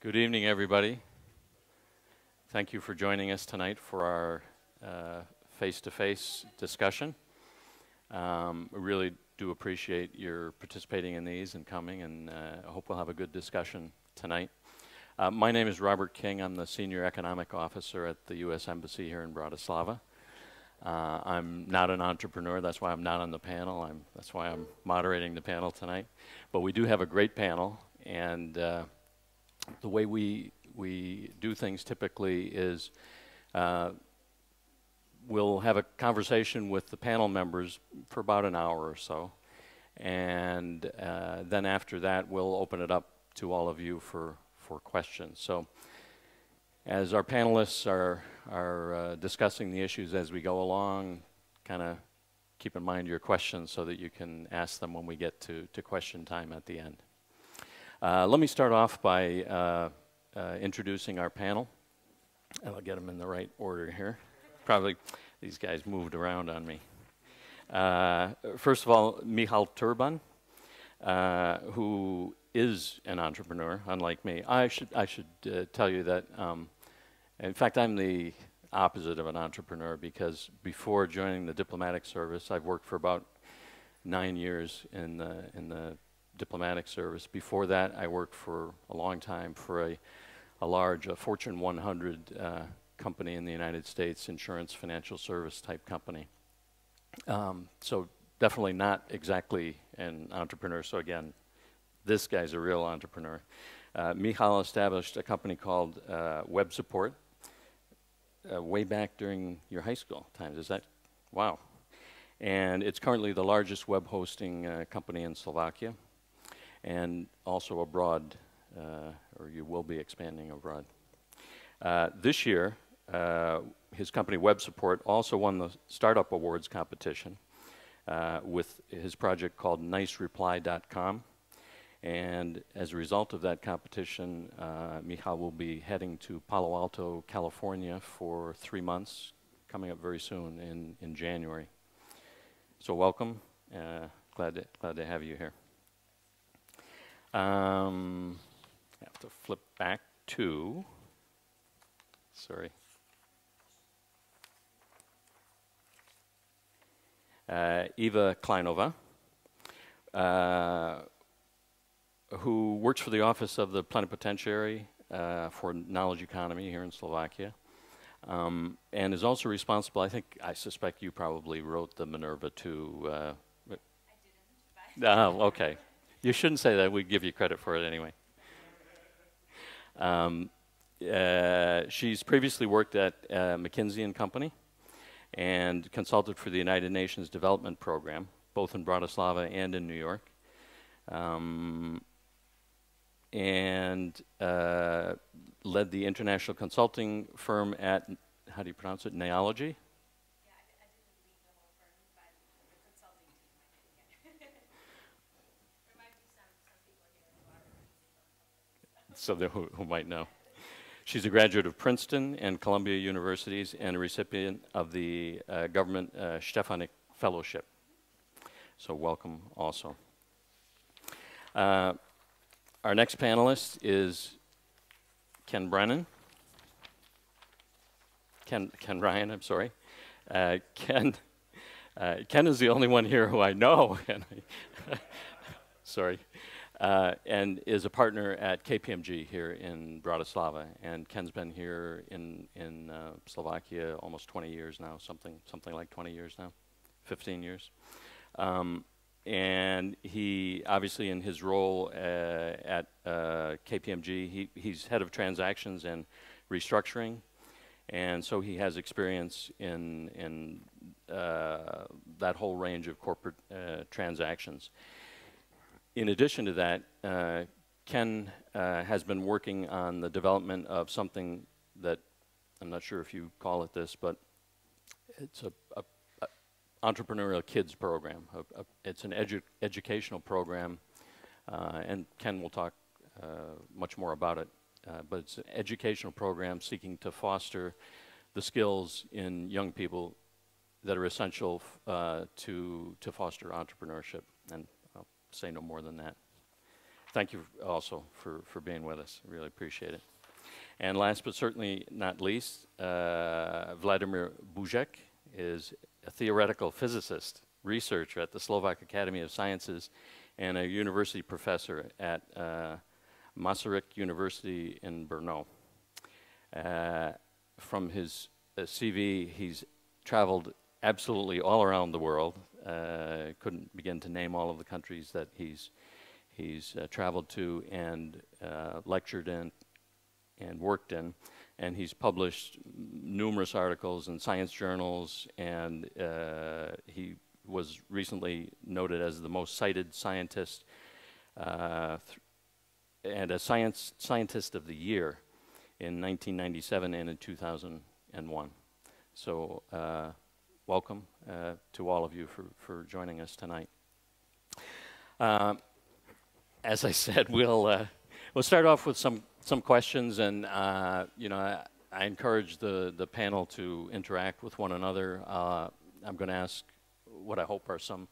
Good evening, everybody. Thank you for joining us tonight for our face-to-face discussion. We really do appreciate your participating in these and coming, and I hope we'll have a good discussion tonight. My name is Robert King. I'm the Senior Economic Officer at the U.S. Embassy here in Bratislava. I'm not an entrepreneur, that's why I'm not on the panel. That's why I'm moderating the panel tonight. But we do have a great panel, and the way we do things typically is we'll have a conversation with the panel members for about an hour or so, and then after that we'll open it up to all of you for questions. So as our panelists are discussing the issues as we go along, kind of keep in mind your questions so that you can ask them when we get to question time at the end. Let me start off by introducing our panel. And I'll get them in the right order here. Probably these guys moved around on me. First of all, Michal Truban, who is an entrepreneur, unlike me. I should tell you that, in fact, I'm the opposite of an entrepreneur, because before joining the diplomatic service, I've worked for about 9 years in the diplomatic service. Before that, I worked for a long time for a large Fortune 100 company in the United States, insurance financial service type company. So definitely not exactly an entrepreneur. So again, this guy's a real entrepreneur. Michal established a company called WebSupport way back during your high school times. Is that? Wow. And it's currently the largest web hosting company in Slovakia, and also abroad, or you will be expanding abroad. This year, his company WebSupport also won the Startup Awards competition with his project called NiceReply.com. And as a result of that competition, Michal will be heading to Palo Alto, California for 3 months, coming up very soon in January. So welcome. Glad to have you here. I have to flip back to, sorry. Iva Kleinová, who works for the office of the Plenipotentiary for knowledge economy here in Slovakia, and is also responsible, I suspect you probably wrote the Minerva 2. I didn't. Oh, okay. You shouldn't say that. We'd give you credit for it anyway. She's previously worked at McKinsey & Company and consulted for the United Nations Development Program, both in Bratislava and in New York. And led the international consulting firm at, how do you pronounce it, Neology? Yeah, I didn't lead the whole firm, but the consulting team I did, yeah. There might be some people here who are using those companies. So who might know. She's a graduate of Princeton and Columbia Universities and a recipient of the government Stefanik Fellowship. So welcome also. Our next panelist is Ken Brennan. Ken Ryan, I'm sorry. Ken is the only one here who I know. Sorry. And is a partner at KPMG here in Bratislava. And Ken's been here in Slovakia almost 20 years now, something like 20 years now, 15 years. And he, obviously in his role at KPMG, he's head of transactions and restructuring. And so he has experience in that whole range of corporate transactions. In addition to that, Ken has been working on the development of something that, I'm not sure if you call it this, but it's a entrepreneurial kids program. It's an educational program, and Ken will talk much more about it, but it's an educational program seeking to foster the skills in young people that are essential to foster entrepreneurship. And I'll say no more than that. thank you also for being with us. Really appreciate it. And last but certainly not least, Vladimír Bužek is a theoretical physicist, researcher at the Slovak Academy of Sciences, and a university professor at Masaryk University in Brno. From his CV, he's traveled absolutely all around the world. Couldn't begin to name all of the countries that he's traveled to and lectured in and worked in, and he's published numerous articles in science journals, and he was recently noted as the most cited scientist and a scientist of the year in 1997 and in 2001. So welcome to all of you for joining us tonight. As I said, we'll start off with some questions, and you know, I encourage the panel to interact with one another. I'm going to ask what I hope are some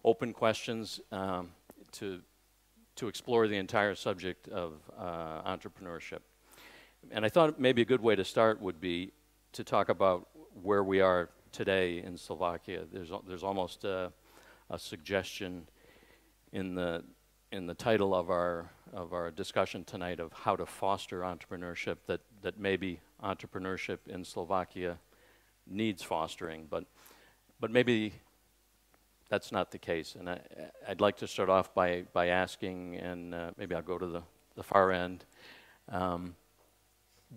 open questions to explore the entire subject of entrepreneurship. And I thought maybe a good way to start would be to talk about where we are today in Slovakia. There's almost a suggestion in the title of our discussion tonight of how to foster entrepreneurship, that maybe entrepreneurship in Slovakia needs fostering, but maybe that's not the case. And I'd like to start off by asking, and maybe I'll go to the far end,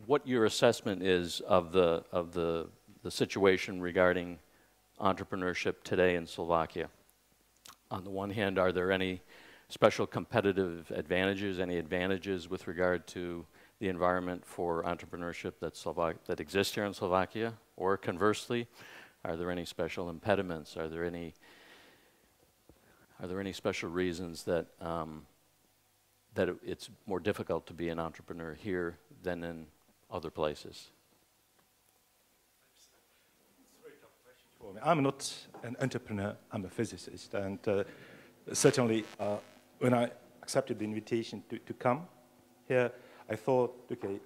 what your assessment is of the situation regarding entrepreneurship today in Slovakia. On the one hand, are there any special competitive advantages, any advantages with regard to the environment for entrepreneurship that exists here in Slovakia? Or conversely, are there any special impediments? Are there any special reasons that it's more difficult to be an entrepreneur here than in other places? It's a very tough question for me. I'm not an entrepreneur, I'm a physicist, and certainly when I accepted the invitation to come here, I thought, okay,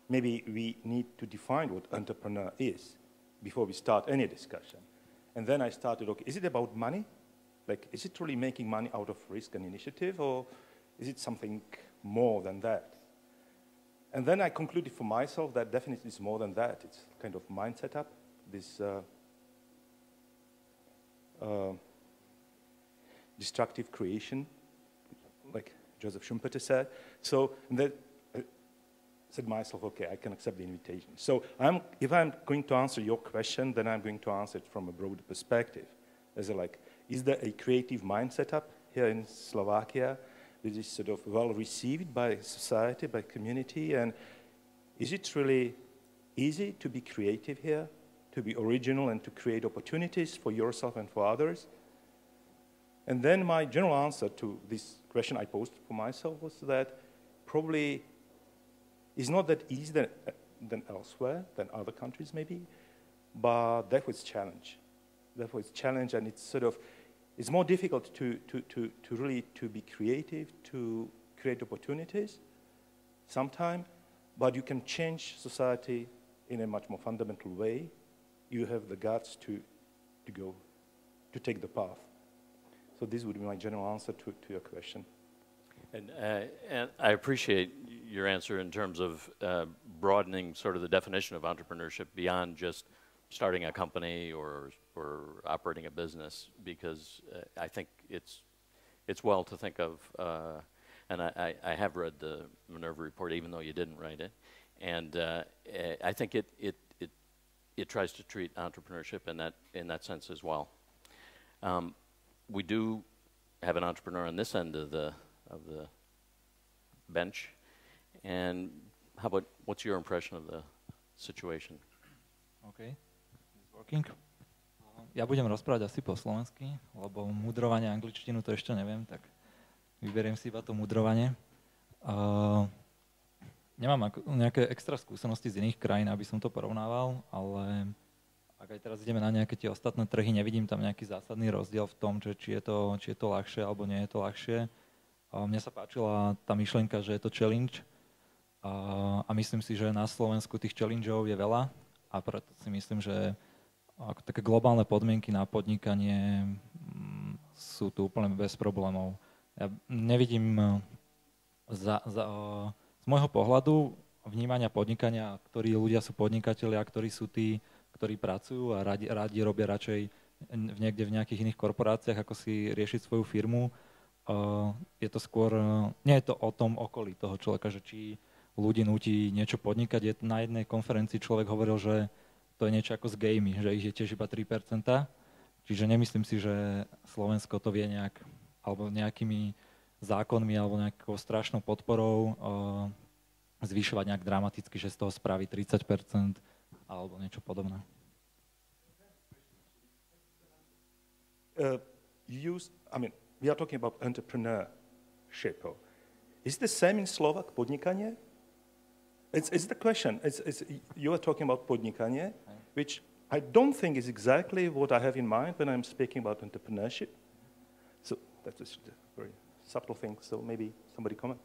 maybe we need to define what entrepreneur is before we start any discussion. And then I started, okay, is it about money? Like, is it really making money out of risk and initiative, or is it something more than that? And then I concluded for myself that definitely it's more than that. It's kind of mind setup, this destructive creation, like Joseph Schumpeter said. So that I said to myself, okay, I can accept the invitation. So if I'm going to answer your question, then I'm going to answer it from a broader perspective. As like, is there a creative mind setup here in Slovakia that is sort of well received by society, by community, and is it really easy to be creative here, to be original and to create opportunities for yourself and for others? And then my general answer to this question I posed for myself was that probably it's not that easy than elsewhere, than other countries maybe, but that was challenge. That was challenge, and it's sort of, it's more difficult to really to be creative, to create opportunities sometime, but you can change society in a much more fundamental way. You have the guts to take the path. So this would be my general answer to your question. And I appreciate your answer in terms of broadening sort of the definition of entrepreneurship beyond just starting a company or operating a business, because I think it's well to think of, and I have read the Minerva report, even though you didn't write it, and I think it tries to treat entrepreneurship in that sense as well. We do have an entrepreneur on this end of the bench, and how about, what's your impression of the situation? Okay, it's working. Ja budem rozprávať asi po slovensky, lebo mudrovanie angličtinu to ešte neviem, tak vyberiem si iba to mudrovanie. Nemám nejaké extra skúsenosti z iných krajín, aby som to porovnával, ale ak aj teraz ideme na nejaké tie ostatné trhy, nevidím tam nejaký zásadný rozdiel v tom, že či je to ľahšie alebo nie je to ľahšie. Mne sa páčila tá myšlienka, že je to challenge a myslím si, že na Slovensku tých challengeov je veľa a preto si myslím, že ako také globálne podmienky na podnikanie sú tu úplne bez problémov. Ja nevidím z môjho pohľadu vnímania podnikania, ktorí ľudia sú podnikatelia, ktorí sú tí, ktorí pracujú a radi robia radšej niekde v nejakých iných korporáciách, ako si riešiť svoju firmu. Je to skôr, nie je to o tom okolí toho človeka, že či ľudí núti niečo podnikať. Na jednej konferencii človek hovoril, že to je niečo ako s gamey, že ich je tiež iba 3%. Čiže nemyslím si, že Slovensko to vie nejak, alebo nejakými zákonmi, alebo nejakou strašnou podporou zvyšovať nejak dramaticky, že z toho spraví 30%, alebo niečo podobné. We are talking about entrepreneurship. Is the same in Slovak podnikanie? It's the question. You are talking about podnikanie, which I don't think is exactly what I have in mind when I'm speaking about entrepreneurship. So that is a very subtle thing. So maybe somebody comment.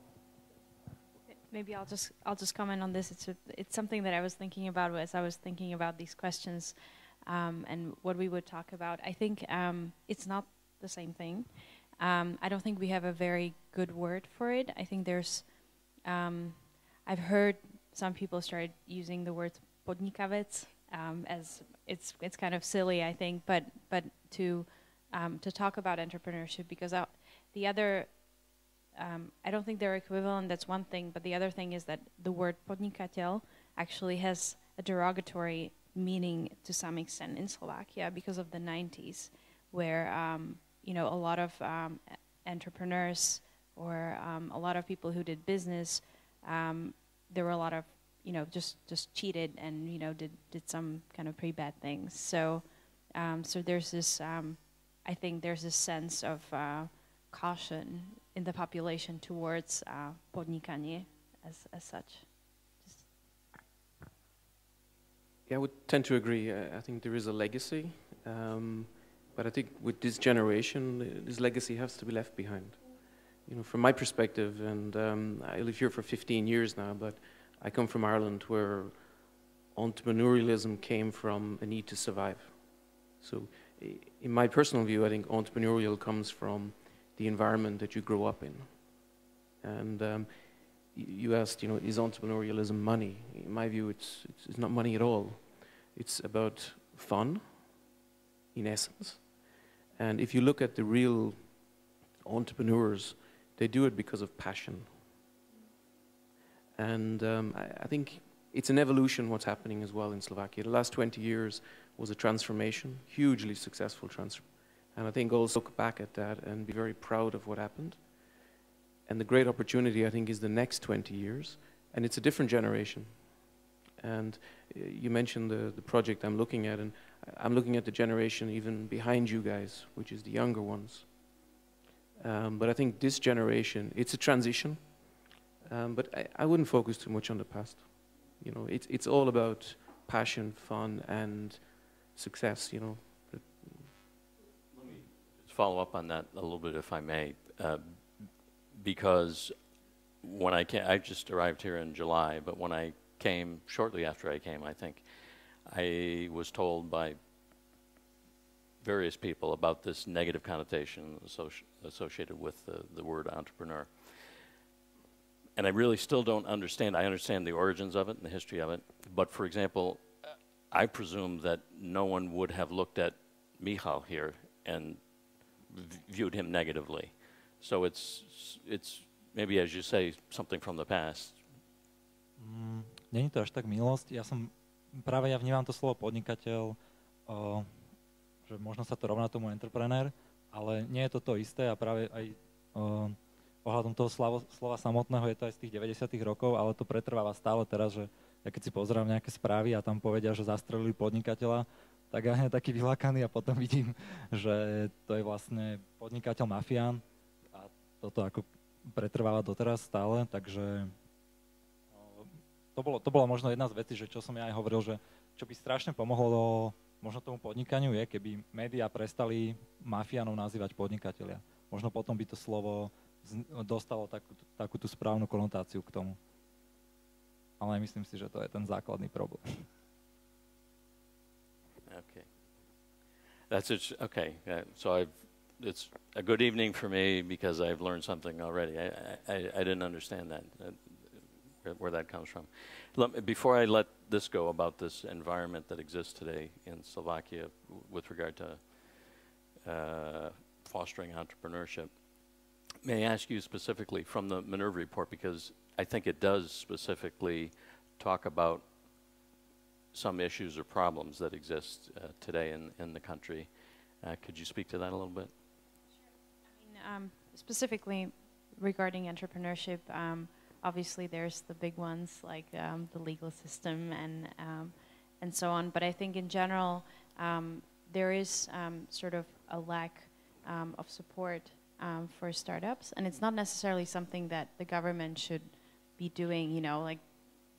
Maybe I'll just comment on this. It's something that I was thinking about as I was thinking about these questions and what we would talk about. I think it's not the same thing. I don't think we have a very good word for it. I think there's, I've heard some people started using the word podnikavec as it's kind of silly, I think, but to talk about entrepreneurship, because the other, I don't think they're equivalent. That's one thing, but the other thing is that the word podnikateľ actually has a derogatory meaning to some extent in Slovakia because of the 90s, where a lot of entrepreneurs or a lot of people who did business, there were a lot of just cheated and did some kind of pretty bad things. So there's this I think there's a sense of caution in the population towards podnikanie as such. Yeah, I would tend to agree. I think there is a legacy, but I think with this generation, this legacy has to be left behind. From my perspective, and I live here for 15 years now, but I come from Ireland, where entrepreneurialism came from a need to survive. So in my personal view, I think entrepreneurial comes from the environment that you grow up in. And you asked, is entrepreneurialism money? In my view, it's not money at all. It's about fun, in essence. And if you look at the real entrepreneurs, they do it because of passion. And I think it's an evolution what's happening as well in Slovakia. The last 20 years was a transformation, hugely successful transformation. And I think also look back at that and be very proud of what happened. And the great opportunity, I think, is the next 20 years. And it's a different generation. And you mentioned the project I'm looking at, and I'm looking at the generation even behind you guys, which is the younger ones. But I think this generation, it's a transition. But I wouldn't focus too much on the past. It's all about passion, fun, and success, Let me just follow up on that a little bit, if I may. Because when I came, I just arrived here in July, but when I came, shortly after I came, I think, I was told by various people about this negative connotation associated with the word entrepreneur. And I really still don't understand. I understand the origins of it and the history of it. But for example, I presume that no one would have looked at Michal here and viewed him negatively. So it's maybe, as you say, something from the past. Není to až tak milosť. Ja vnímam to slovo podnikateľ, že možno sa to rovná tomu entrepreneur, ale nie je to isté a práve aj ohľadom toho slova samotného je to aj z tých 90. rokov, ale to pretrváva stále teraz, že ja keď si pozerám nejaké správy a tam povedia, že zastrelili podnikateľa, tak ja hneď taký vylákaný a potom vidím, že to je vlastne podnikateľ mafián a toto ako pretrváva doteraz stále, takže to bola možno jedna z vecí, že čo som ja aj hovoril, že čo by strašne pomohlo možno tomu podnikaniu je, keby médiá prestali mafiánov nazývať podnikatelia. Možno potom by to slovo dostalo takú tú správnu konotáciu k tomu. Ale myslím si, že to je ten základný problém. Okay. That's it. Okay. So it's a good evening for me because I've learned something already. I didn't understand that, where that comes from. Before I let this go about this environment that exists today in Slovakia with regard to fostering entrepreneurship, may I ask you specifically from the Minerva report, because I think it does specifically talk about some issues or problems that exist today in the country. Could you speak to that a little bit? I mean, specifically regarding entrepreneurship, obviously there's the big ones like the legal system and so on. But I think in general there is sort of a lack of support for startups, and it's not necessarily something that the government should be doing. You know, like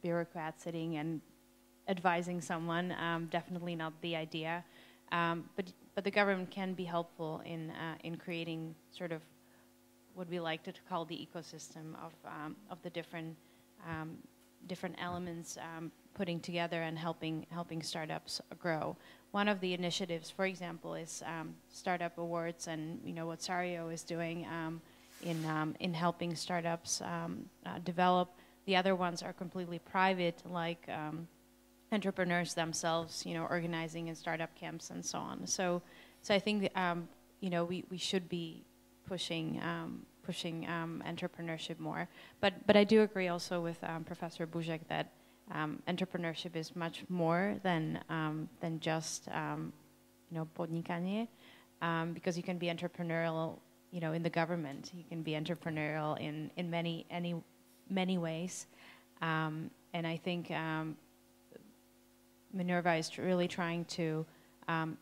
bureaucrats sitting and advising someone. Definitely not the idea. But the government can be helpful in creating sort of what we like to call the ecosystem of the different elements putting together and helping startups grow. One of the initiatives, for example, is startup awards, and you know what Sario is doing in helping startups develop. The other ones are completely private, like entrepreneurs themselves, you know, organizing in startup camps and so on. So I think you know, we should be pushing entrepreneurship more. But I do agree also with Professor Bužek that entrepreneurship is much more than just you know, podnikanie, because you can be entrepreneurial, you know, in the government. You can be entrepreneurial in many ways, and I think Minerva is really trying to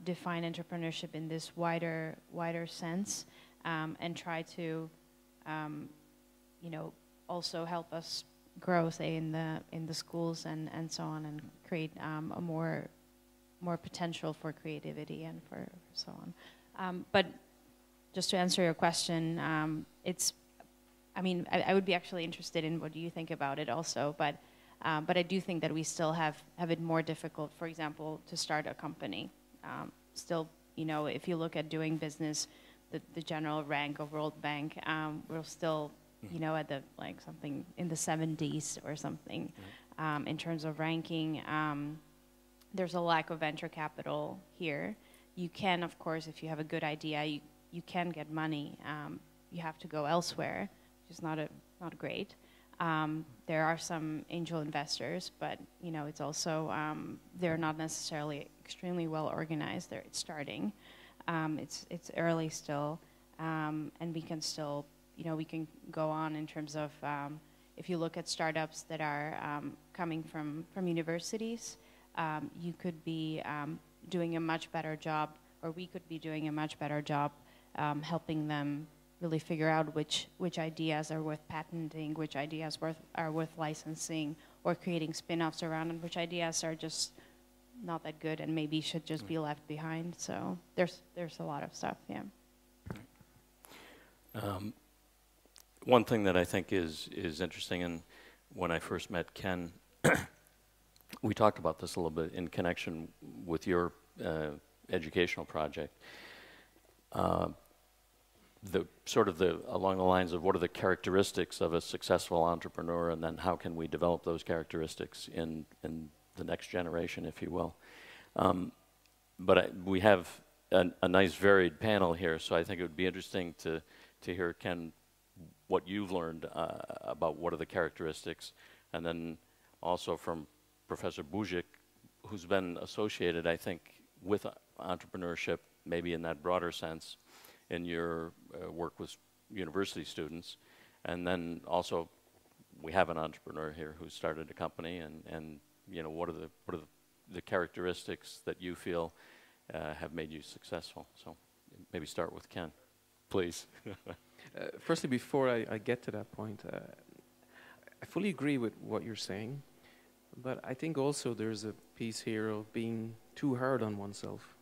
define entrepreneurship in this wider sense, and try to you know, also help us grow, say, in the schools and so on, and create a more potential for creativity and for so on. But just to answer your question, I mean, I would be actually interested in what you think about it also, but I do think that we still have it more difficult, for example, to start a company. Still, you know, if you look at doing business, the general rank of World Bank, we're still, you know, at the like something in the 70s or something, in terms of ranking. There's a lack of venture capital here. You can, of course, if you have a good idea, you can get money. You have to go elsewhere, which is not great. There are some angel investors, but you know, it's also they're not necessarily extremely well organized. It's starting. It's early still, and we can still, you know, we can go on in terms of if you look at startups that are coming from universities, you could be doing a much better job, or we could be doing a much better job helping them really figure out which ideas are worth patenting, which ideas are worth licensing, or creating spin-offs around, and which ideas are just not that good and maybe should just be left behind. So there's a lot of stuff, yeah. One thing that I think is interesting, and when I first met Ken, we talked about this a little bit in connection with your educational project. Along the lines of what are the characteristics of a successful entrepreneur, and then how can we develop those characteristics in the next generation, if you will. But we have a nice varied panel here, so I think it would be interesting to hear, Ken, what you've learned about what are the characteristics, and then also from Professor Bužek, who's been associated, I think, with entrepreneurship, maybe in that broader sense, in your work with university students. And then also we have an entrepreneur here who started a company, and you know, what are the characteristics that you feel have made you successful? So maybe start with Ken, please. Firstly, before I get to that point, I fully agree with what you're saying, but I think also there's a piece here of being too hard on oneself.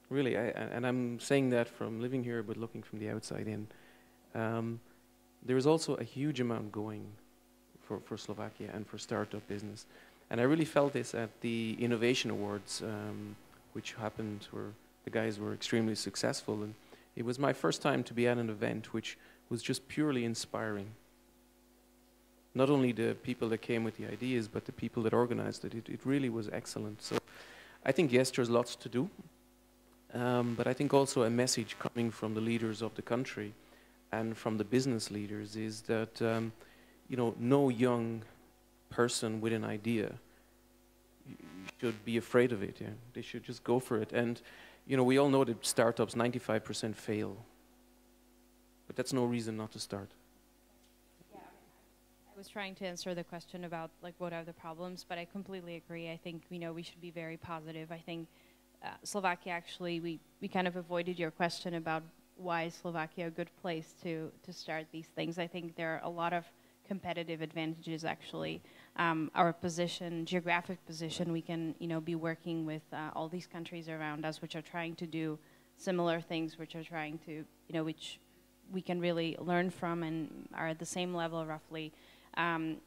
Really, and I'm saying that from living here, but looking from the outside in. there is also a huge amount going for Slovakia and for startup business. And I really felt this at the Innovation Awards, which happened where the guys were extremely successful. And it was my first time to be at an event which was just purely inspiring. Not only the people that came with the ideas, but the people that organized it. It really was excellent. So I think, yes, there's lots to do. But I think also a message coming from the leaders of the country and from the business leaders is that, you know, no young person with an idea should be afraid of it. Yeah? They should just go for it. And, you know, we all know that startups, 95% fail. But that's no reason not to start. Yeah, I was trying to answer the question about, like, what are the problems, but I completely agree. I think, you know, we should be very positive. I think Slovakia, actually, we kind of avoided your question about why is Slovakia a good place to start these things. I think there are a lot of competitive advantages, actually. Our position, geographic position, we can, you know, be working with all these countries around us which are trying to do similar things, which are trying to, you know, which we can really learn from and are at the same level roughly.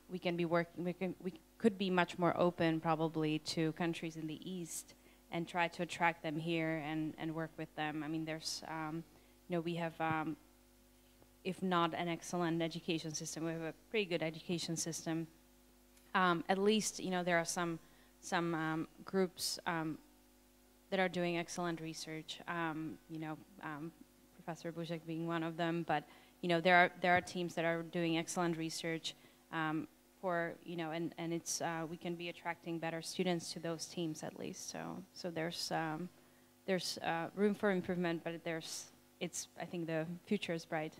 We can be working, we could be much more open probably to countries in the East and try to attract them here and work with them. I mean, there's, you know, we have, if not an excellent education system, we have a pretty good education system. At least, you know, there are some groups that are doing excellent research. You know, Professor Bužek being one of them, but you know, there are teams that are doing excellent research. For, you know, and it's we can be attracting better students to those teams at least. So there's room for improvement, but I think the future is bright.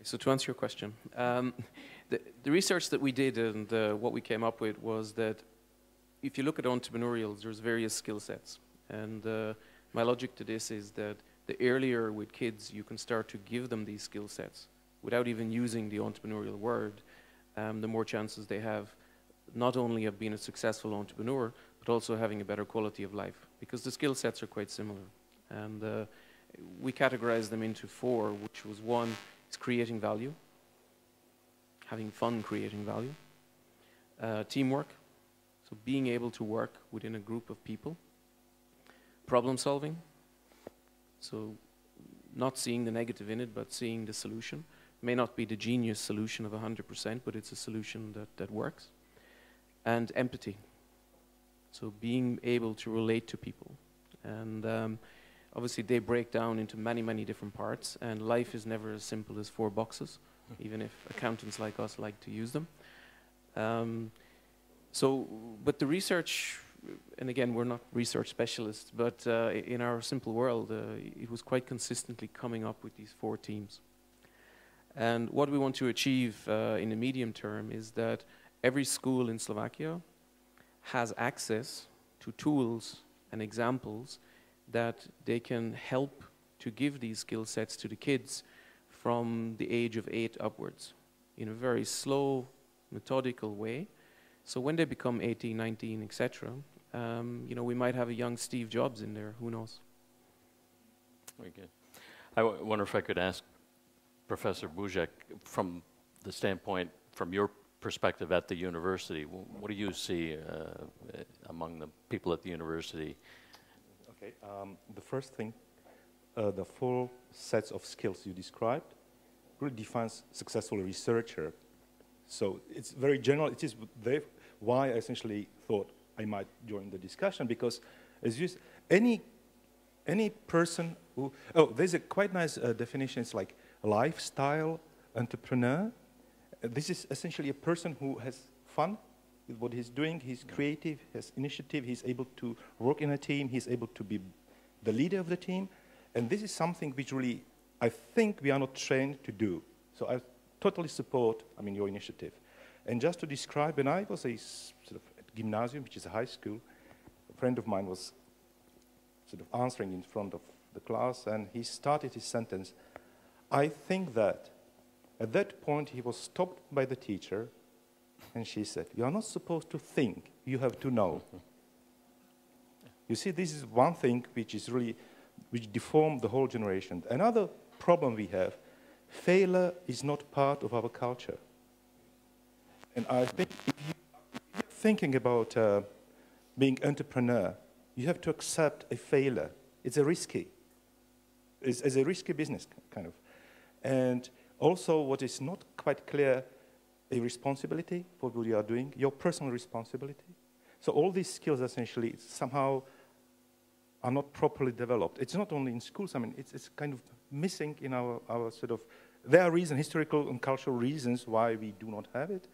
So to answer your question, the research that we did and what we came up with was that if you look at entrepreneurials, there's various skill sets, and my logic to this is that the earlier with kids you can start to give them these skill sets without even using the entrepreneurial word, the more chances they have not only of being a successful entrepreneur, but also having a better quality of life, because the skill sets are quite similar. And we categorize them into 4, which was 1 is creating value, having fun creating value, teamwork, so being able to work within a group of people, problem solving, so not seeing the negative in it, but seeing the solution. May not be the genius solution of 100%, but it's a solution that works. And empathy, so being able to relate to people. And obviously they break down into many, many different parts, and life is never as simple as 4 boxes, even if accountants like us like to use them. But the research, and again, we're not research specialists, but in our simple world, it was quite consistently coming up with these 4 teams. And what we want to achieve in the medium term is that every school in Slovakia has access to tools and examples that they can help to give these skill sets to the kids from the age of 8 upwards in a very slow, methodical way. So when they become 18, 19, etc., you know, we might have a young Steve Jobs in there, who knows? Very good. I wonder if I could ask Professor Bužek, from the standpoint, from your perspective at the university, what do you see among the people at the university? Okay, the first thing, the 4 sets of skills you described really defines successful researcher. So it's very general. It is why I essentially thought I might join the discussion, because as you any person who, there's a quite nice definition. It's like lifestyle entrepreneur. This is essentially a person who has fun with what he's doing. He's creative, has initiative, he's able to work in a team, he's able to be the leader of the team. And this is something which really, I think we are not trained to do. So I totally support, your initiative. And just to describe, when I was at gymnasium, which is a high school, a friend of mine was sort of answering in front of the class, and he started his sentence. I think that at that point he was stopped by the teacher, and she said, "You are not supposed to think, you have to know." You see, this is one thing which deformed the whole generation. Another problem we have, failure is not part of our culture. And I think if you're thinking about being entrepreneur, you have to accept a failure. It's a risky business, kind of. And also what is not quite clear, a responsibility for what you are doing, your personal responsibility. So all these skills essentially somehow are not properly developed. It's not only in schools, I mean, it's kind of missing in our sort of, there are reasons, historical and cultural reasons why we do not have it,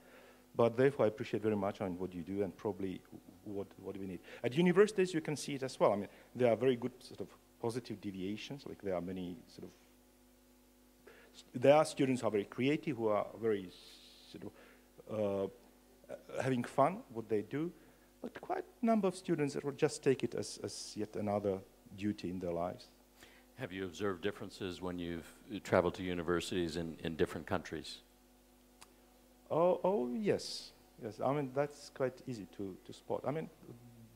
but therefore I appreciate very much on what you do and probably what we need. At universities you can see it as well. I mean, there are very good sort of positive deviations, like there are many sort of, there are students who are very creative, who are very sort of having fun, what they do, but quite a number of students that will just take it as yet another duty in their lives. Have you observed differences when you've traveled to universities in different countries? Oh yes. Yes, I mean, that's quite easy to spot. I mean,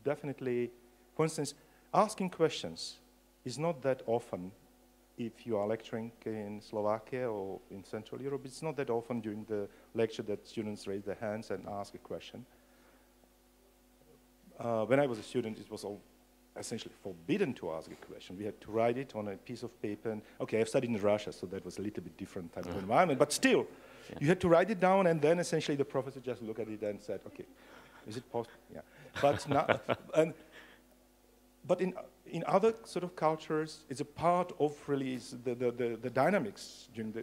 definitely, for instance, asking questions is not that often if you are lecturing in Slovakia or in Central Europe. It's not that often during the lecture that students raise their hands and ask a question. When I was a student, it was all essentially forbidden to ask a question. We had to write it on a piece of paper. And, okay, I've studied in Russia, so that was a little bit different type of environment. But still, you had to write it down, and then essentially the professor just looked at it and said, okay, is it possible? Yeah. But, but in other sort of cultures, it's a part of really the dynamics during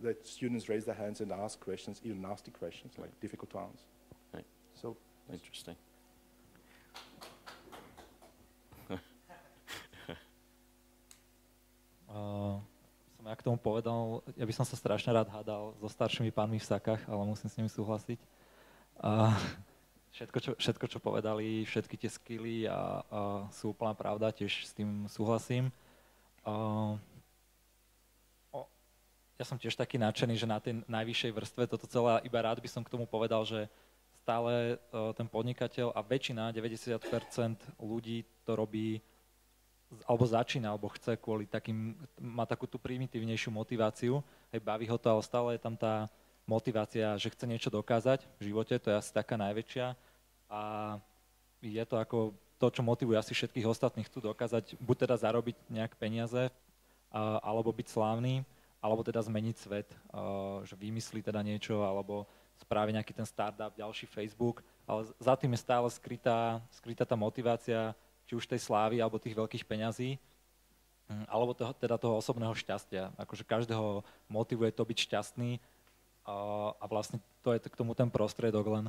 that students raise their hands and ask questions, even nasty questions, like difficult to answer. Right. So interesting. Som ja k tomu povedal, ja by som sa strašne rád hádal so staršími pánmi v sakách, ale musím s nimi súhlasiť. Všetko, čo povedali, všetky tie skilly sú úplná pravda, tiež s tým súhlasím. Ja som tiež taký nadšený, že na tej najvyššej vrstve toto celé, iba rád by som k tomu povedal, že stále ten podnikateľ a väčšina, 90% ľudí to robí alebo začína, alebo chce kvôli takým, má takú tú primitívnejšiu motiváciu, hej, baví ho to, ale stále je tam tá motivácia, že chce niečo dokázať v živote, to je asi taká najväčšia a je to ako to, čo motivuje asi všetkých ostatných, chcú dokázať, buď teda zarobiť nejak peniaze, alebo byť slávny, alebo teda zmeniť svet, že vymyslí teda niečo, alebo spraví nejaký ten startup, ďalší Facebook, ale za tým je stále skrytá tá motivácia, či už tej slávy, alebo tých veľkých peňazí, alebo toho osobného šťastia. Akože každého motivuje to byť šťastný a vlastne to je k tomu ten prostriedok, len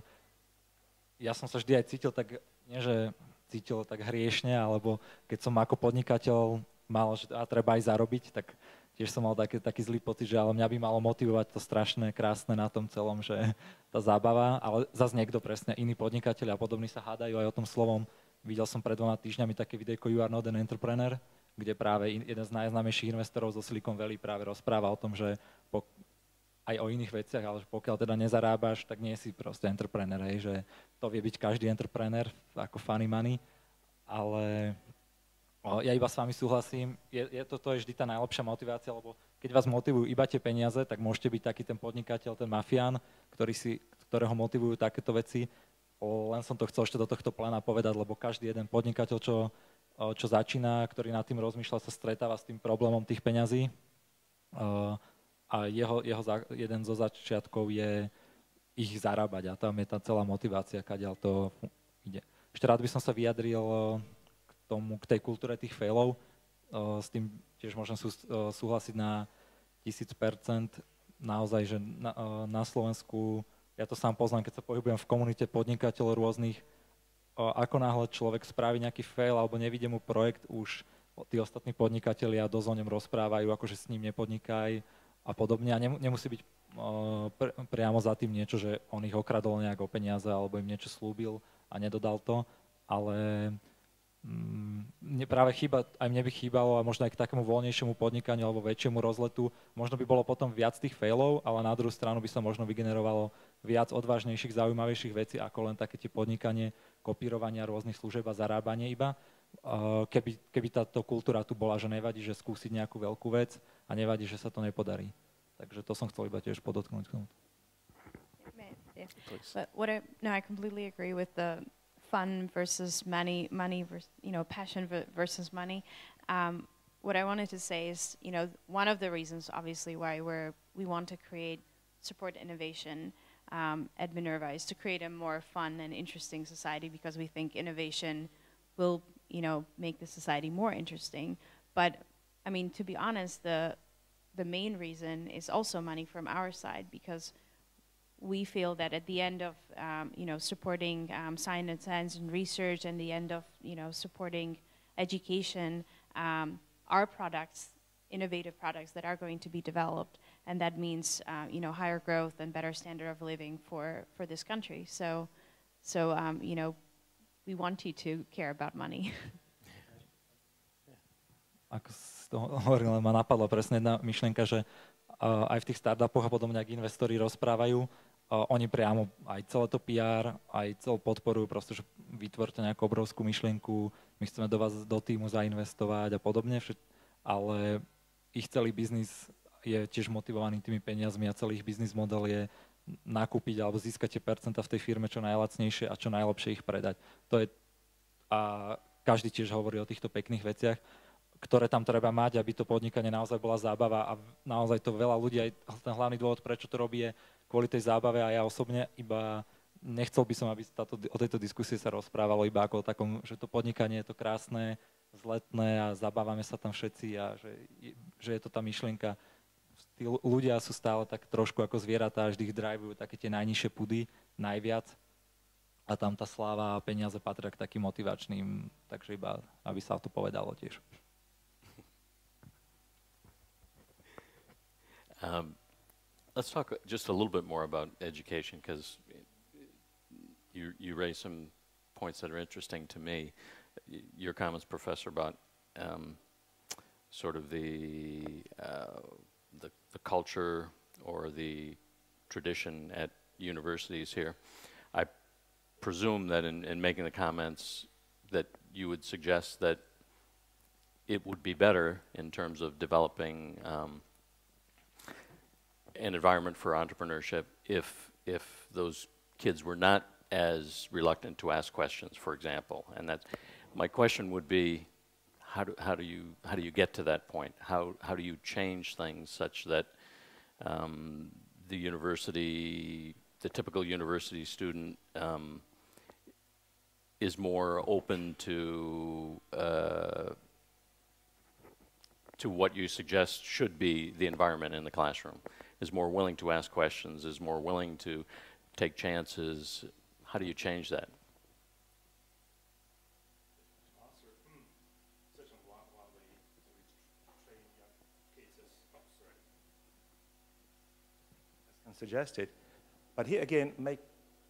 ja som sa vždy aj cítil tak, nie že cítil tak hriešne, alebo keď som ako podnikateľ mal, že treba aj zarobiť, tak tiež som mal taký zlý pocit, že ale mňa by malo motivovať to strašné, krásne na tom celom, že tá zábava, ale zase niekto presne, iní podnikateľi a podobní sa hádajú aj o tom slovom. Videl som pred 2 týždňami také videjko You are not an entrepreneur, kde práve jeden z najznámejších investorov zo Silicon Valley práve rozpráva o tom, že aj o iných veciach, ale pokiaľ teda nezarábaš, tak nie si proste entrepreneur, že to vie byť každý entrepreneur, ako funny money, ale ja iba s vami súhlasím, to je vždy tá najlepšia motivácia, lebo keď vás motivujú iba tie peniaze, tak môžete byť taký ten podnikateľ, ten mafián, ktorého motivujú takéto veci. Len som to chcel ešte do tohto plána povedať, lebo každý jeden podnikateľ, čo začína, ktorý nad tým rozmýšľa, sa stretáva s tým problémom tých peňazí a jeho jeden zo začiatkov je ich zarábať a tam je tá celá motivácia, kadiaľ to ide. Ešte rád by som sa vyjadril k tej kultúre tých failov, s tým tiež môžem súhlasiť na 1000%, naozaj, že na Slovensku ja to sám poznám, keď sa pohybujem v komunite podnikateľov rôznych, ako náhle človek spraví nejaký fail alebo nevidie mu projekt, už tí ostatní podnikatelia dosť o ňom rozprávajú, akože s ním nepodnikaj a podobne. A nemusí byť priamo za tým niečo, že on ich okradol nejak o peniaze alebo im niečo slúbil a nedodal to, ale práve aj mne by chýbalo a možno aj k takému voľnejšiemu podnikaniu alebo väčšiemu rozletu, možno by bolo potom viac tých failov, ale na druhú stranu by sa možno vygenerovalo viac odvážnejších, zaujímavejších vecí, ako len také tie podnikanie, kopírovania rôznych služieb a zarábanie iba. Keby táto kultúra tu bola, že nevadí, že skúsiť nejakú veľkú vec a nevadí, že sa to nepodarí. Takže to som chcel iba tiež podotknúť. Yeah. But I completely agree with the fun versus money versus, passion versus money. What I wanted to say is, one of the reasons, obviously, why we want to support innovation at Minerva is to create a more fun and interesting society, because we think innovation will, make the society more interesting. But, I mean, to be honest, the main reason is also money from our side, because we feel that at the end of, supporting science and research, and the end of, supporting education, our products, innovative products that are going to be developed, and that means, higher growth and better standard of living for this country. So, we want you to care about money. Ako si to hovoril, ma napadla presne jedna myšlienka, že aj v tých startupoch a potom nejak investori rozprávajú, oni priamo aj celé to PR, aj celú podporujú, proste, že vytvorte nejakú obrovskú myšlienku, my chceme do vás, do týmu zainvestovať a podobne, ale ich celý biznis je tiež motivovaný tými peniazmi a celý ich biznis model je nakúpiť alebo získať tie percentá v tej firme čo najlacnejšie a čo najlepšie ich predať. A každý tiež hovorí o týchto pekných veciach, ktoré tam treba mať, aby to podnikanie naozaj bola zábava, a naozaj to veľa ľudí, aj ten hlavný dôvod, prečo to robí, je kvôli tej zábave, a ja osobne iba nechcel by som, aby o tejto diskusie sa rozprávalo iba ako o takom, že to podnikanie je to krásne, vzletné a zabávame sa tam všetci, a že je to tá myšlienka. Tí ľudia sú stále tak trošku ako zvieratá, vždy ich drivujú také tie najnižšie pudy, najviac, a tam tá sláva a peniaze patria k takým motivačným, takže iba, aby sa to povedalo tiež. Let's talk just a little bit more about education, because you raised some points that are interesting to me. Your comments, Professor, about sort of the culture or the tradition at universities here. I presume that in making the comments that you would suggest that it would be better in terms of developing an environment for entrepreneurship if those kids were not as reluctant to ask questions, for example. And that my question would be, how do you get to that point? How do you change things such that the typical university student is more open to what you suggest should be the environment in the classroom, is more willing to ask questions, is more willing to take chances? How do you change that? Suggested, but here again,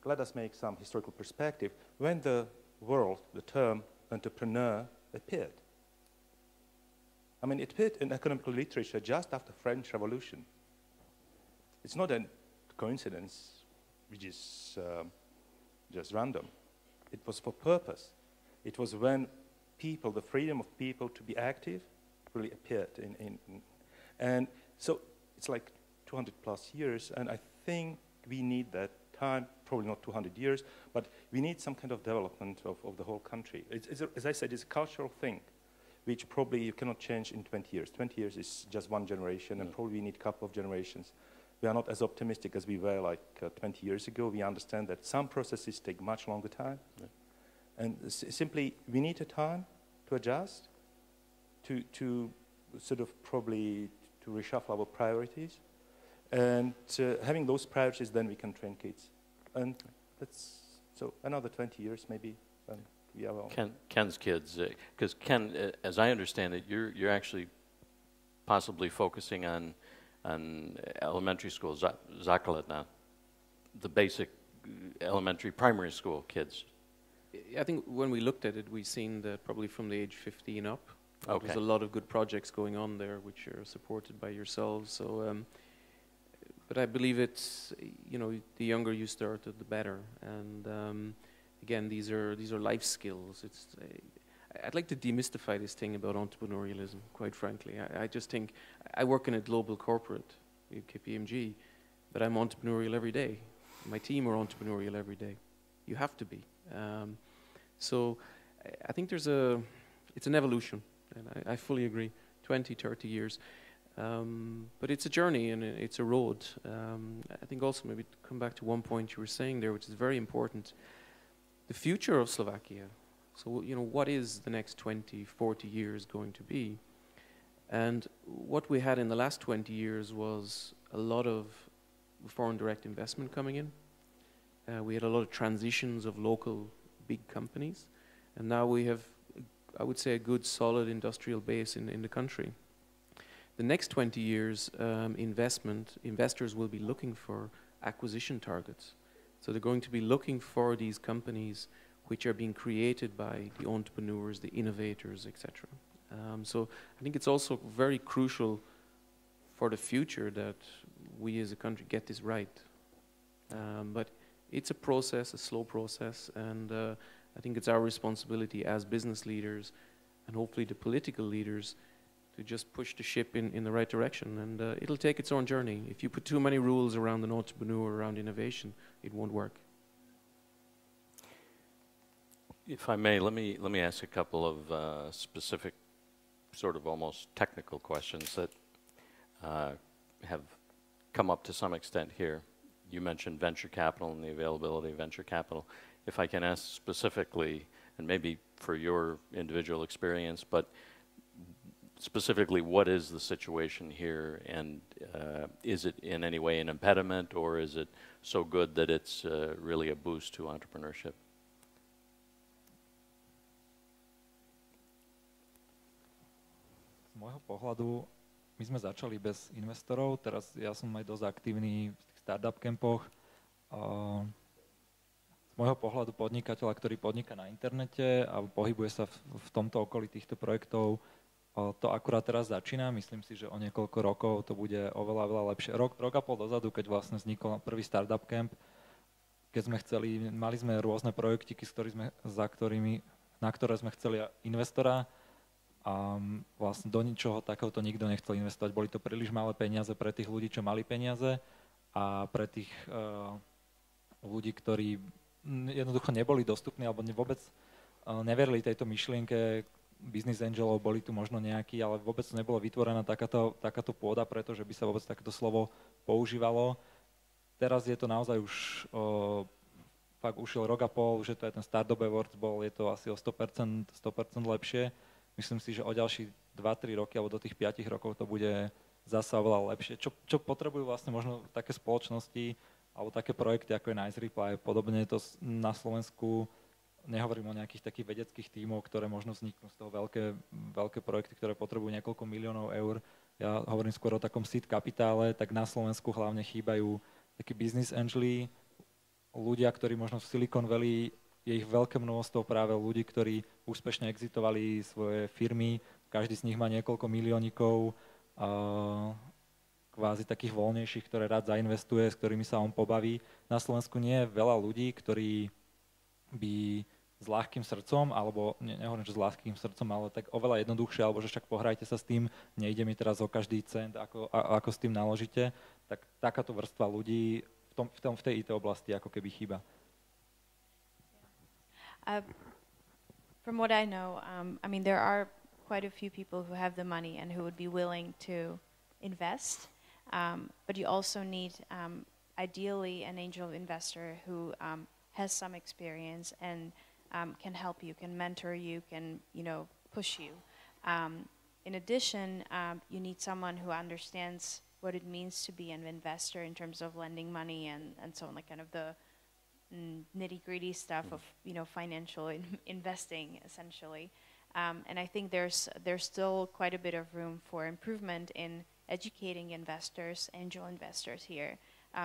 let us make some historical perspective. When the term entrepreneur appeared, I mean, it appeared in economic literature just after the French Revolution. It's not a coincidence, which is just random. It was for purpose. It was when the freedom of people to be active really appeared and so it's like 200 plus years, and I think we need that time, probably not 200 years, but we need some kind of development of the whole country. As I said, it's a cultural thing, which probably you cannot change in 20 years. 20 years is just one generation, and probably we need a couple of generations. We are not as optimistic as we were like 20 years ago. We understand that some processes take much longer time. Yeah. And simply, we need a time to adjust, to sort of probably to reshuffle our priorities. And having those priorities, then we can train kids. And so another 20 years maybe, we are well. Ken's kids, because Ken, as I understand it, you're actually possibly focusing on elementary school, základná, the basic elementary primary school kids. I think when we looked at it, we've seen that probably from the age 15 up, okay. There's a lot of good projects going on there, which are supported by yourselves. So, but I believe it's, the younger you start, the better. And again, these are life skills. I'd like to demystify this thing about entrepreneurialism, quite frankly. I just think, I work in a global corporate, KPMG, but I'm entrepreneurial every day. My team are entrepreneurial every day. You have to be. So I think it's an evolution, and I fully agree. 20, 30 years. But it's a journey and it's a road. I think also maybe to come back to one point you were saying there, which is very important. The future of Slovakia. So, what is the next 20, 40 years going to be? And what we had in the last 20 years was a lot of foreign direct investment coming in. We had a lot of transitions of local big companies. And now we have, I would say, a good solid industrial base in the country. The next 20 years, investors will be looking for acquisition targets. So they're going to be looking for these companies which are being created by the entrepreneurs, the innovators, etc. So I think it's also very crucial for the future that we as a country get this right. But it's a process, a slow process, and I think it's our responsibility as business leaders and hopefully the political leaders to just push the ship in the right direction, and it'll take its own journey. If you put too many rules around an entrepreneur, around innovation, it won't work. If I may, let me ask a couple of specific, sort of almost technical questions that have come up to some extent here. You mentioned venture capital and the availability of venture capital. If I can ask specifically, and maybe for your individual experience, but specifically, what is the situation here, and is it in any way an impediment, or is it so good that it's really a boost to entrepreneurship? Z môjho pohľadu, my sme začali bez investorov, teraz ja som aj dosť aktívny v tých startup campoch. Z môjho pohľadu podnikateľa, ktorý podniká na internete a pohybuje sa v tomto okolí týchto projektov, to akurát teraz začína. Myslím si, že o niekoľko rokov to bude oveľa, veľa lepšie. Rok a pol dozadu, keď vlastne vznikol prvý startup camp, keď sme mali sme rôzne projektiky, na ktoré sme chceli investora, a vlastne do ničoho takéhoto nikto nechcel investovať. Boli to príliš malé peniaze pre tých ľudí, čo mali peniaze, a pre tých ľudí, ktorí jednoducho neboli dostupní alebo vôbec neverili tejto myšlienke business angelov, boli tu možno nejakí, ale vôbec nebola vytvorená takáto pôda, pretože by sa vôbec takéto slovo používalo. Teraz je to naozaj už fakt ušiel rok a pol, že to je ten Startup Awards, je to asi o 100% lepšie. Myslím si, že o ďalších 2-3 roky alebo do tých 5 rokov to bude zasa oveľa lepšie. Čo potrebujú vlastne možno také spoločnosti alebo také projekty, ako je Nice Reply. Podobne to na Slovensku, nehovorím o nejakých takých vedeckých tímov, ktoré možno vzniknú z toho veľké projekty, ktoré potrebujú niekoľko miliónov eur. Ja hovorím skôr o takom seed kapitále, tak na Slovensku hlavne chýbajú takí business angeli, ľudia, ktorí možno v Silicon Valley, je ich veľké množstvo práve ľudí, ktorí úspešne exitovali svoje firmy, každý z nich má niekoľko miliónikov, kvázi takých voľnejších, ktoré rád zainvestuje, s ktorými sa on pobaví. Na Slovensku nie je veľa ľudí, ktorí by s ľahkým srdcom, alebo nehovorím, že s ľahkým srdcom, ale tak oveľa jednoduchšie, alebo že však pohrajte sa s tým, nejde mi teraz o každý cent, ako s tým naložíte, tak takáto vrstva ľudí v tej IT oblasti ako keby chýba. From what I know, I mean, there are quite a few people who have the money and who would be willing to invest, but you also need, ideally, an angel investor who has some experience and can help you, can mentor you, can, push you. In addition, you need someone who understands what it means to be an investor in terms of lending money and so on, like kind of the nitty-gritty stuff of financial investing, essentially. And I think there's still quite a bit of room for improvement in educating investors, angel investors here,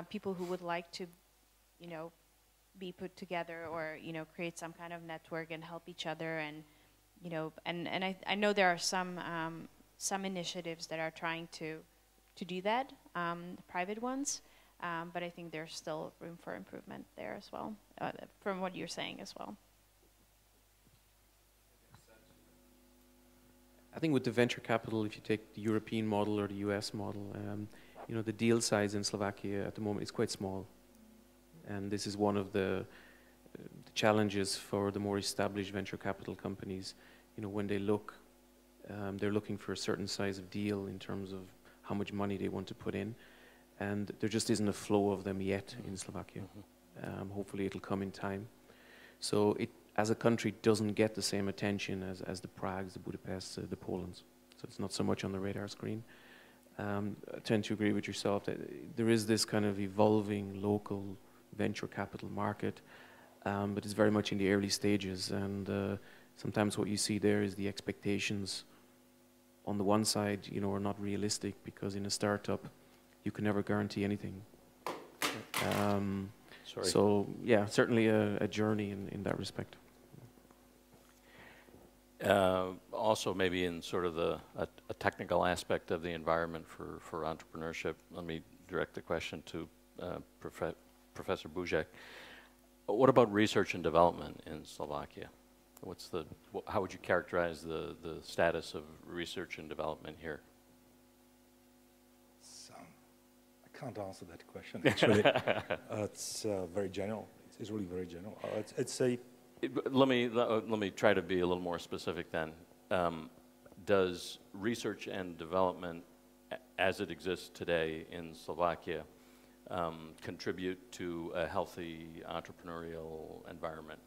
people who would like to, be put together or create some kind of network and help each other, and and I know there are some initiatives that are trying to do that, the private ones. But I think there's still room for improvement there as well, from what you're saying as well. I think with the venture capital, if you take the European model or the US model, you know, the deal size in Slovakia at the moment is quite small. And this is one of the challenges for the more established venture capital companies. You know, when they look, they're looking for a certain size of deal in terms of how much money they want to put in. And there just isn't a flow of them yet in Slovakia. Hopefully it'll come in time. So it, as a country, doesn't get the same attention as the Pragues, the Budapests, the Polands. So it's not so much on the radar screen. I tend to agree with yourself that there is this kind of evolving local venture capital market, but it's very much in the early stages. And sometimes what you see there is the expectations on the one side, you know, are not realistic, because in a startup, you can never guarantee anything. So yeah, certainly a journey in that respect. Also, maybe in sort of a technical aspect of the environment for entrepreneurship, let me direct the question to Professor Bužek. What about research and development in Slovakia? How would you characterize the status of research and development here? I can't answer that question, actually. It's very general. It's really very general. Let me try to be a little more specific then. Does research and development, as it exists today in Slovakia, contribute to a healthy entrepreneurial environment?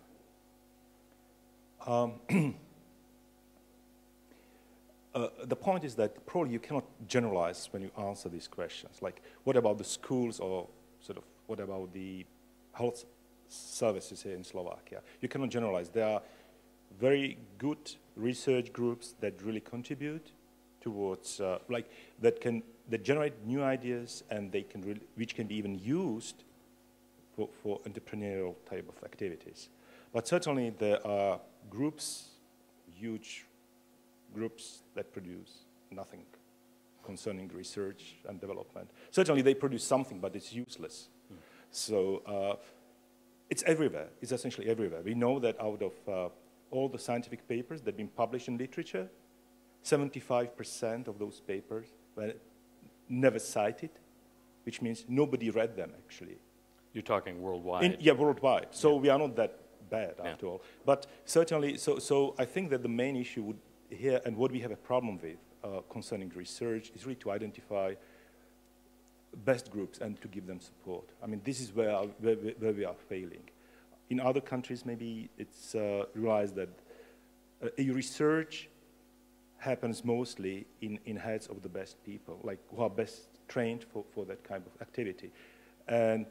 The point is that probably you cannot generalize when you answer these questions. Like, what about the schools, or sort of what about the health services here in Slovakia? You cannot generalize. There are very good research groups that really contribute towards, that generate new ideas, and which can be even used for entrepreneurial type of activities. But certainly there are groups, huge groups, that produce nothing concerning research and development. Certainly they produce something, but it's useless. So it's everywhere. It's essentially everywhere. We know that out of all the scientific papers that have been published in literature, 75% of those papers were never cited, which means nobody read them, actually. You're talking worldwide? Yeah, worldwide. So we are not that bad, after all. But certainly, so I think that the main issue would here, and what we have a problem with concerning research, is really to identify best groups and to give them support. I mean, this is where we are failing. In other countries, maybe it's realized that research happens mostly in heads of the best people, like who are best trained for that kind of activity, and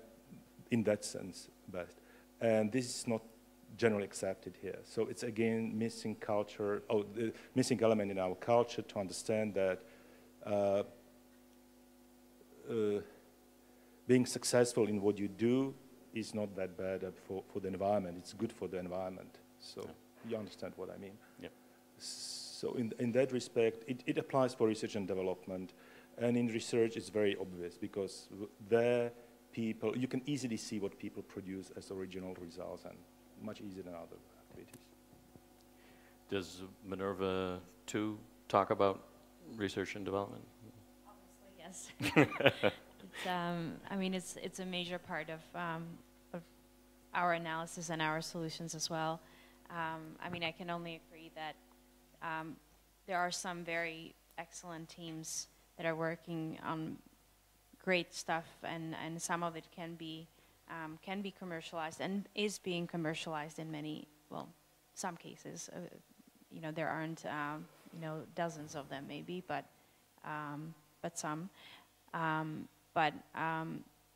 in that sense, best. And this is not generally accepted here. So it's again missing culture, the missing element in our culture to understand that being successful in what you do is not that bad for the environment. It's good for the environment. So you understand what I mean. Yeah. So in that respect, it applies for research and development. And in research, it's very obvious, because there people, you can easily see what people produce as original results, and much easier than other activities. Does Minerva 2 talk about research and development? Obviously, yes. I mean, it's a major part of our analysis and our solutions as well. I mean, I can only agree that there are some very excellent teams that are working on great stuff, and some of it can be commercialized and is being commercialized in many, well, some cases. You know, there aren't, you know, dozens of them maybe, but some.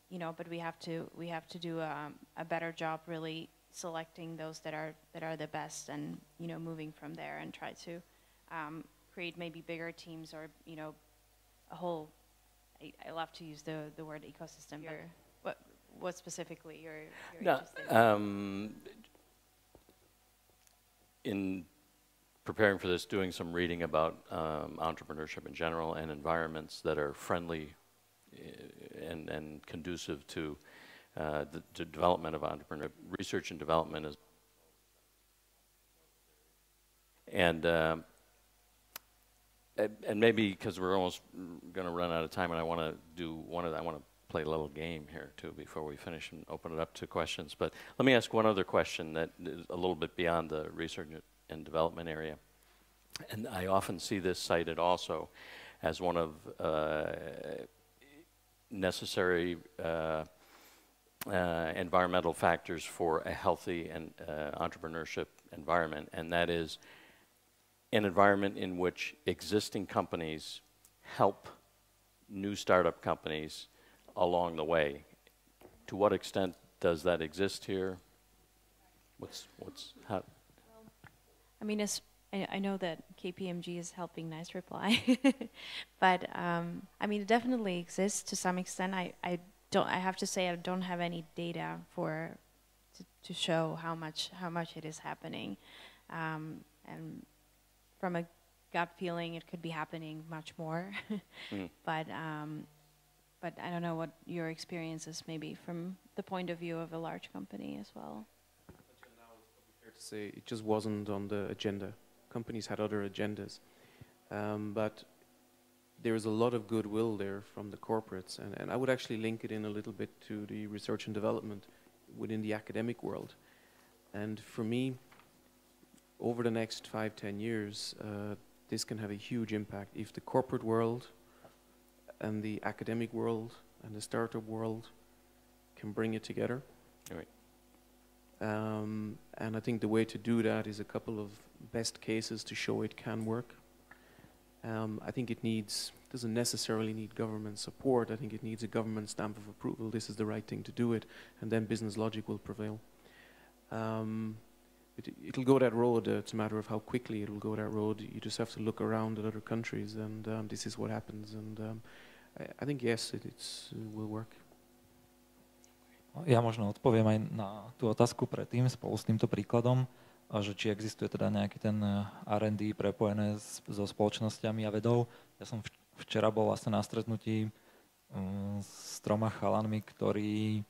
You know, but we have to do a better job really selecting those that are the best, and, you know, moving from there and try to create maybe bigger teams, or, you know, a whole. I love to use the word ecosystem. But what specifically you're interested in? In preparing for this, doing some reading about entrepreneurship in general and environments that are friendly and conducive to the development of entrepreneurship. Research and development is, and and maybe because we're almost going to run out of time, and I want to do I want to play a little game here too before we finish and open it up to questions. But let me ask one other question that is a little bit beyond the research and development area. And I often see this cited also as one of necessary environmental factors for a healthy and entrepreneurship environment, and that is an environment in which existing companies help new startup companies along the way. To what extent does that exist here? How? I mean, I know that KPMG is helping Nice Reply, but I mean, it definitely exists to some extent. I have to say I don't have any data to show how much it is happening, and from a gut feeling, it could be happening much more. But I don't know what your experience is, maybe from the point of view of a large company as well. Until now, it's probably fair to say it just wasn't on the agenda. Companies had other agendas, but there is a lot of goodwill there from the corporates, and I would actually link it in a little bit to the research and development within the academic world. And for me, over the next 5-10 years, this can have a huge impact if the corporate world and the academic world and the startup world can bring it together. Right. And I think the way to do that is a couple of best cases to show it can work. I think it doesn't necessarily need government support. I think it needs a government stamp of approval. This is the right thing to do it, and then business logic will prevail. It'll go that road. It's a matter of how quickly it'll go that road. You just have to look around at other countries, and this is what happens. And I think yes, it will work. Ja možno odpoviem aj na tú otázku predtým spolu s týmto príkladom, že či existuje teda nejaký ten R&D prepojené so spoločnosťami a vedou. Ja som včera bol vlastne na stretnutí s 3 chalanmi, ktorí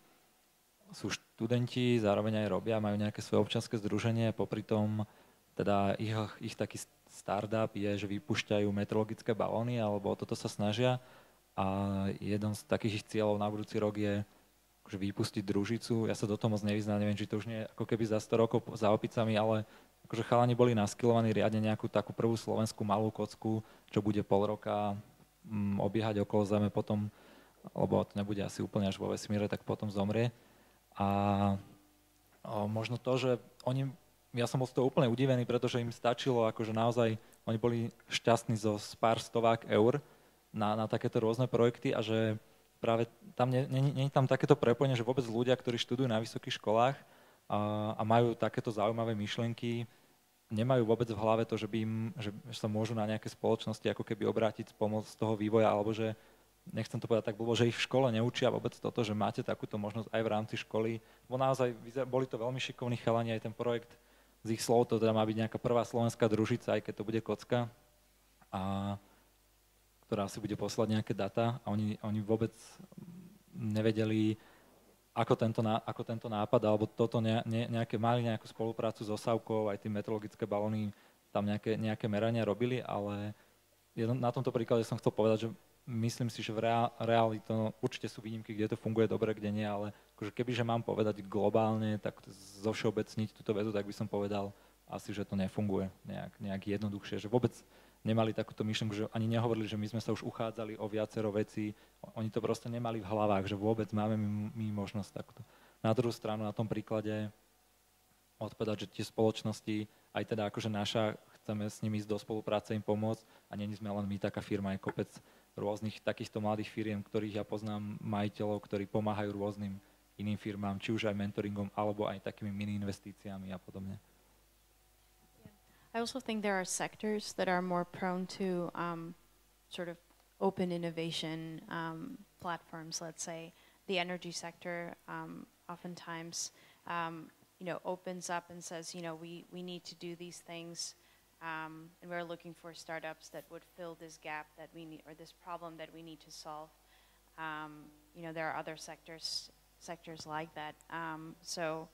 sú študenti, zároveň aj robia, majú nejaké svoje občianske združenie, popri tom teda ich taký startup je, že vypúšťajú meteorologické balóny, alebo o toto sa snažia, a jeden z takých ich cieľov na budúci rok je akože vypustiť družicu. Ja sa do toho moc nevyznám, neviem, či to už nie je ako keby za 100 rokov za opicami, ale akože chalani boli naskilovaní riadne nejakú takú prvú slovenskú malú kocku, čo bude pol roka obiehať okolo Zeme, potom, lebo to nebude asi úplne až vo vesmíre, tak potom zomrie. A možno to, že ja som bol z toho úplne udivený, pretože im stačilo, akože naozaj, oni boli šťastní zo pár stovák eur na takéto rôzne projekty, a že práve tam nie je tam takéto prepojenie, že vôbec ľudia, ktorí študujú na vysokých školách a majú takéto zaujímavé myšlienky, nemajú vôbec v hlave to, že sa môžu na nejaké spoločnosti ako keby obrátiť pomoc z toho vývoja, alebo že, nechcem to povedať tak blbo, že ich v škole neučia vôbec toto, že máte takúto možnosť aj v rámci školy. Bo naozaj boli to veľmi šikovní chalani, aj ten projekt z ich slov, to teda má byť nejaká prvá slovenská družica, aj keď to bude kocka, ktorá si bude poslať nejaké data, a oni vôbec nevedeli, ako tento nápad, alebo toto mali nejakú spoluprácu s Osávkou, aj tie meteorologické balóny tam nejaké merania robili, ale na tomto príklade som chcel povedať, že myslím si, že v reáli to určite sú výnimky, kde to funguje dobre, kde nie, ale akože kebyže mám povedať globálne, tak zovšeobecniť túto vedu, tak by som povedal asi, že to nefunguje nejak jednoduchšie, že vôbec nemali takúto myšlenku, že ani nehovorili, že my sme sa už uchádzali o viacero vecí, oni to proste nemali v hlavách, že vôbec máme my možnosť takto. Na druhú stranu, na tom príklade odpovedať, že tie spoločnosti, aj teda akože naša, chceme s nimi ísť do spolupráce, im pomôcť, a nie sme len my taká firma, je kopec rôznych takýchto mladých firiem, ktorých ja poznám, majiteľov, ktorí pomáhajú rôznym iným firmám, či už aj mentoringom, alebo aj takými mini investíciami a podobne. I also think there are sectors that are more prone to sort of open innovation platforms. Let's say the energy sector oftentimes opens up and says, we need to do these things, and we're looking for startups that would fill this gap that we need, or this problem that we need to solve. There are other sectors like that. So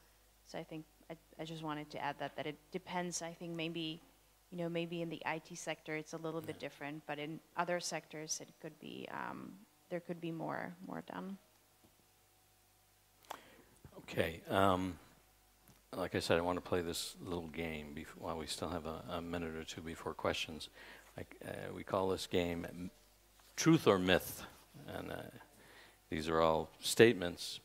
I think I just wanted to add that it depends. I think maybe you know, maybe in the IT sector it's a little bit different, but in other sectors it could be, there could be more done. Okay. Like I said, I want to play this little game while we still have a minute or two before questions. We call this game Truth or Myth. And these are all statements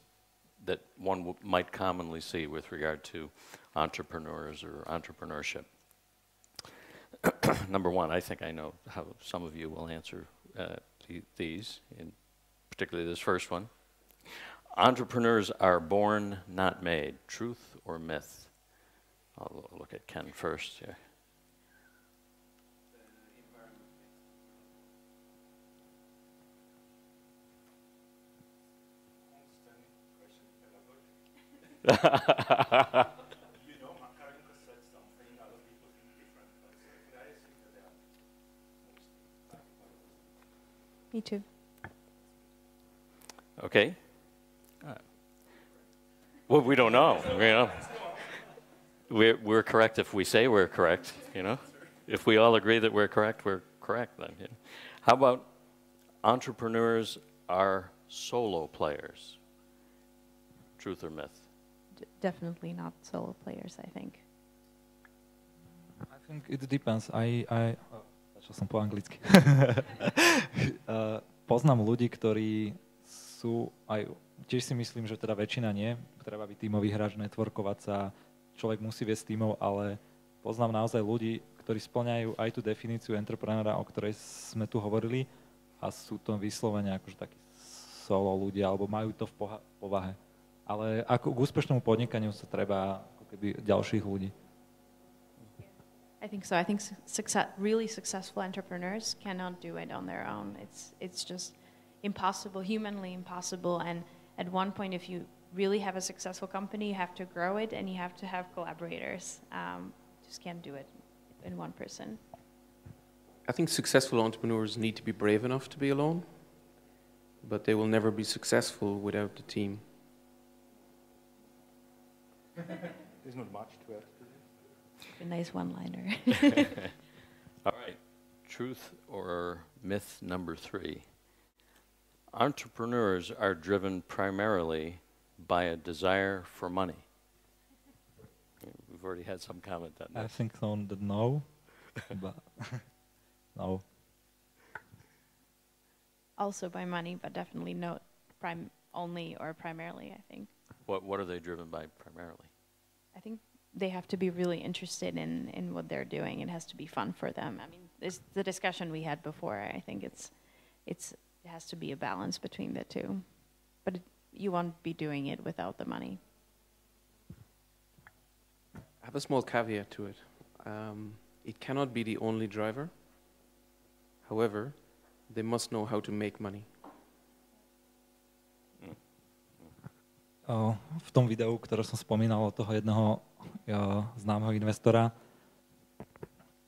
that one might commonly see with regard to entrepreneurs or entrepreneurship. Number one, I think I know how some of you will answer these, in particularly this first one. Entrepreneurs are born, not made. Truth or myth? I'll look at Ken first here. You know, Makarenko said something, other people think different, but I think that they are mostly. Me too. Okay. Well, we don't know. You know, we're correct if we say we're correct. You know, if we all agree that we're correct then. You know? How about entrepreneurs are solo players? Truth or myth? Definitely not solo players, I think. I think it depends. Začal som po anglicky. Poznám ľudí, ktorí sú aj, tiež si myslím, že teda väčšina nie, treba byť tímový hráč, networkovať sa, človek musí viesť tímov, ale poznám naozaj ľudí, ktorí spĺňajú aj tú definíciu entreprenera, o ktorej sme tu hovorili, a sú to vyslovene akože takí solo ľudia, alebo majú to v povahe. Ale ako k úspešnému podnikaniu sa treba ako keby ďalších ľudí. I think so. I think really successful entrepreneurs cannot do it on their own. It's just impossible, humanly impossible. And at one point, if you really have a successful company, you have to grow it and you have to have collaborators. Just can't do it in one person. I think successful entrepreneurs need to be brave enough to be alone, but they will never be successful without the team. There's not much to add to this. A nice one-liner. All right. Truth or myth number 3. Entrepreneurs are driven primarily by a desire for money. We've already had some comment on that. I think on the no, but no. Also by money, but definitely not only or primarily, I think. What are they driven by primarily? I think they have to be really interested in what they're doing. It has to be fun for them. I mean, it's the discussion we had before. I think it has to be a balance between the two. But you won't be doing it without the money. I have a small caveat to it. It cannot be the only driver. However, they must know how to make money. V tom videu, ktoré som spomínal od toho jedného známeho investora,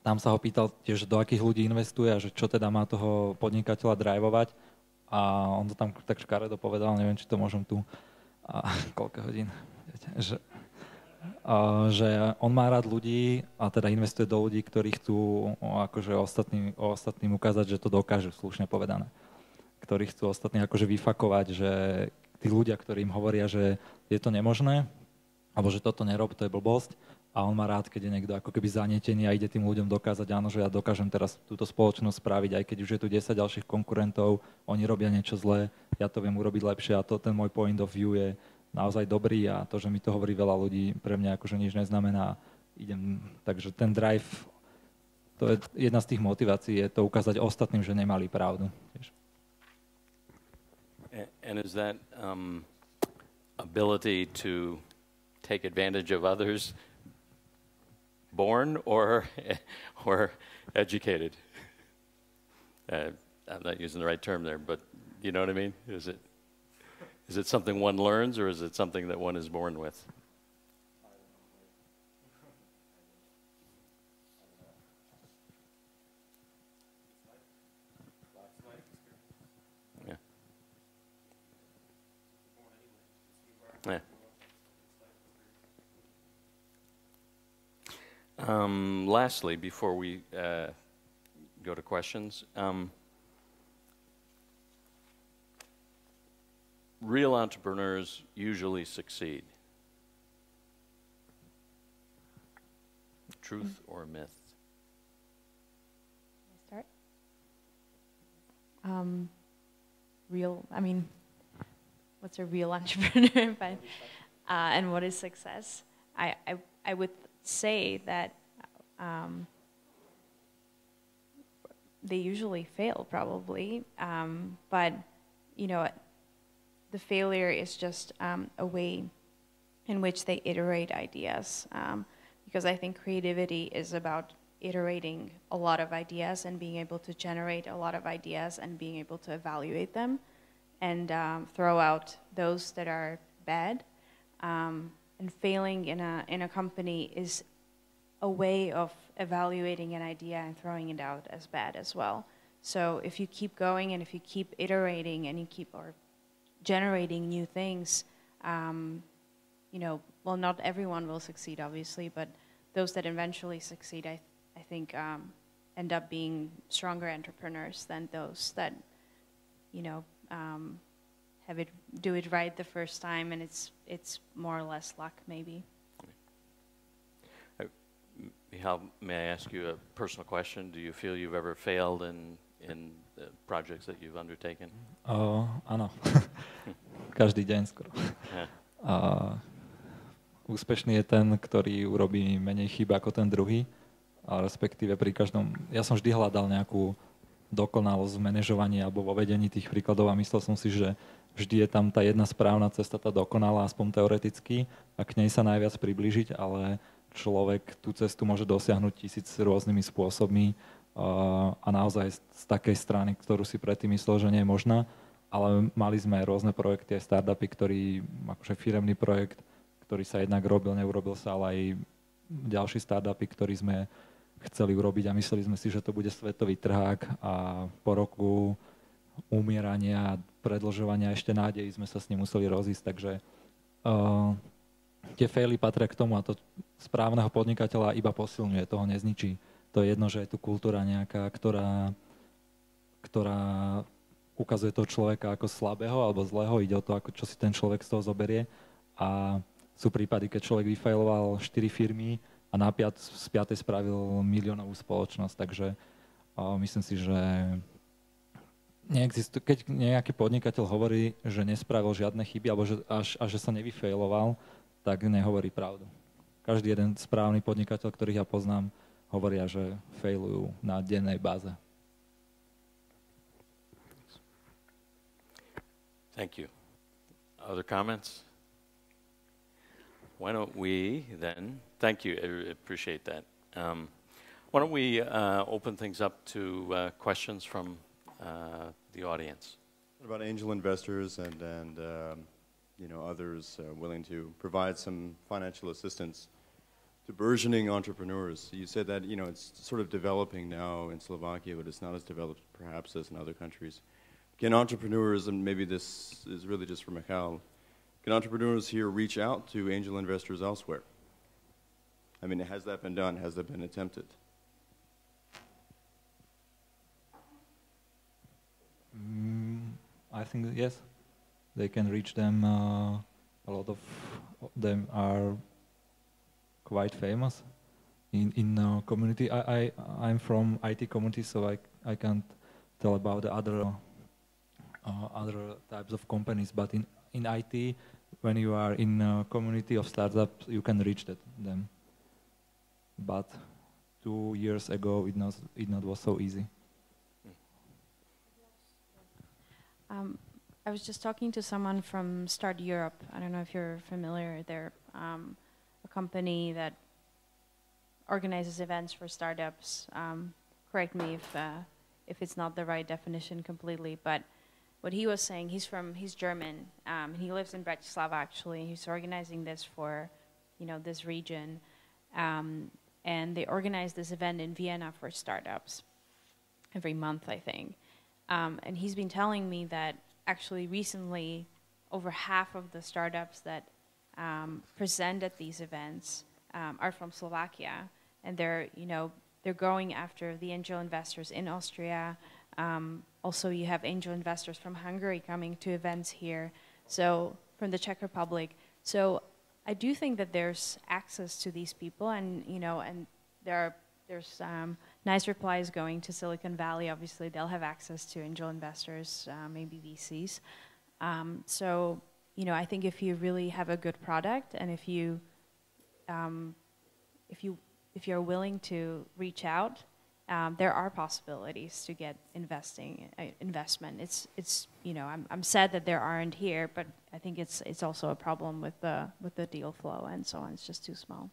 tam sa ho pýtal tiež, do akých ľudí investuje a že čo teda má toho podnikateľa drivovať. A on to tam tak škaredo povedal, neviem, či to môžem tu, koľko hodín, viete, že on má rád ľudí a teda investuje do ľudí, ktorí chcú akože ostatným ukázať, že to dokážu, slušne povedané. Ktorí chcú ostatní akože vyfakovať, že tí ľudia, ktorí im hovoria, že je to nemožné, alebo že toto nerob, to je blbosť, a on má rád, keď je niekto ako keby zanietený a ide tým ľuďom dokázať, áno, že ja dokážem teraz túto spoločnosť spraviť, aj keď už je tu 10 ďalších konkurentov, oni robia niečo zlé, ja to viem urobiť lepšie a ten môj point of view je naozaj dobrý a to, že mi to hovorí veľa ľudí, pre mňa akože nič neznamená. Takže ten drive, to je jedna z tých motivácií, je to ukázať ostatným, že nemali pravdu. And is that ability to take advantage of others born or educated? I'm not using the right term there, but you know what I mean? Is it something one learns or is it something that one is born with? Yeah. Lastly, before we go to questions, real entrepreneurs usually succeed. Truth or myth? Start. I mean, what's a real entrepreneur? But, and what is success? I would say that they usually fail, probably. But, you know, the failure is just a way in which they iterate ideas. Because I think creativity is about iterating a lot of ideas and being able to generate a lot of ideas and being able to evaluate them and throw out those that are bad. And failing in a company is a way of evaluating an idea and throwing it out as bad as well. So if you keep going and if you keep iterating and you keep generating new things, you know, well, not everyone will succeed, obviously, but those that eventually succeed, I think, end up being stronger entrepreneurs than those that, you know, do it right the first time, and it's more or less luck, maybe. Michal, may I ask you a personal question? Do you feel you've ever failed in the projects that you've undertaken? Áno. Každý deň skoro. Úspešný je ten, ktorý urobí menej chyb ako ten druhý, a respektíve pri každom. Ja som vždy hľadal nejakú dokonalosť v manažovaní alebo vo vedení tých príkladov a myslel som si, že vždy je tam tá jedna správna cesta, tá dokonalá, aspoň teoreticky, a k nej sa najviac priblížiť, ale človek tú cestu môže dosiahnuť 1000 rôznymi spôsobmi a naozaj z takej strany, ktorú si predtým myslel, že nie je možná. Ale mali sme rôzne projekty, aj startupy, akože firemný projekt, ktorý sa jednak robil, neurobil sa, ale aj ďalší startupy, ktorý sme chceli urobiť a mysleli sme si, že to bude svetový trhák, a po roku umierania, predĺžovania ešte nádejí sme sa s ním museli rozísť, takže tie faily patria k tomu a to správneho podnikateľa iba posilňuje, toho nezničí. To je jedno, že je tu kultúra nejaká, ktorá ukazuje toho človeka ako slabého alebo zlého, ide o to, čo si ten človek z toho zoberie, a sú prípady, keď človek vyfailoval 4 firmy a z 5. spravil miliónovú spoločnosť, takže myslím si, že keď nejaký podnikateľ hovorí, že nespravil žiadne chyby alebo že sa nevyfailoval, tak nehovorí pravdu. Každý jeden správny podnikateľ, ktorých ja poznám, hovoria, že failujú na dennej báze. Thank you. Other comments? Why don't we then, thank you, I appreciate that. Why don't we open things up to questions from the audience? What about angel investors and you know, others willing to provide some financial assistance to burgeoning entrepreneurs? You said that, you know, it's sort of developing now in Slovakia, but it's not as developed perhaps as in other countries. Can entrepreneurs, and maybe this is really just for Michal, can entrepreneurs here reach out to angel investors elsewhere? I mean, has that been done? Has that been attempted? I think yes, they can reach them. A lot of them are quite famous in community. I'm from IT community, so I can't tell about the other types of companies. But in IT, when you are in a community of startups, you can reach them. But 2 years ago, it not was so easy. I was just talking to someone from Start Europe. I don't know if you're familiar. They're a company that organizes events for startups. Correct me if it's not the right definition completely, but what he was saying, he's German. He lives in Bratislava actually. He's organizing this for, you know, this region, and they organize this event in Vienna for startups every month, I think. And he's been telling me that actually recently over half of the startups that present at these events are from Slovakia, and they're, you know, they're going after the angel investors in Austria. Also, you have angel investors from Hungary coming to events here, so from the Czech Republic. So I do think that there's access to these people, and you know, and there's nice replies going to Silicon Valley. Obviously, they'll have access to angel investors, maybe VCs. So you know, I think if you really have a good product, and if you're willing to reach out, there are possibilities to get investment. It's you know, I'm sad that there aren't here, but I think it's also a problem with the deal flow and so on. It's just too small.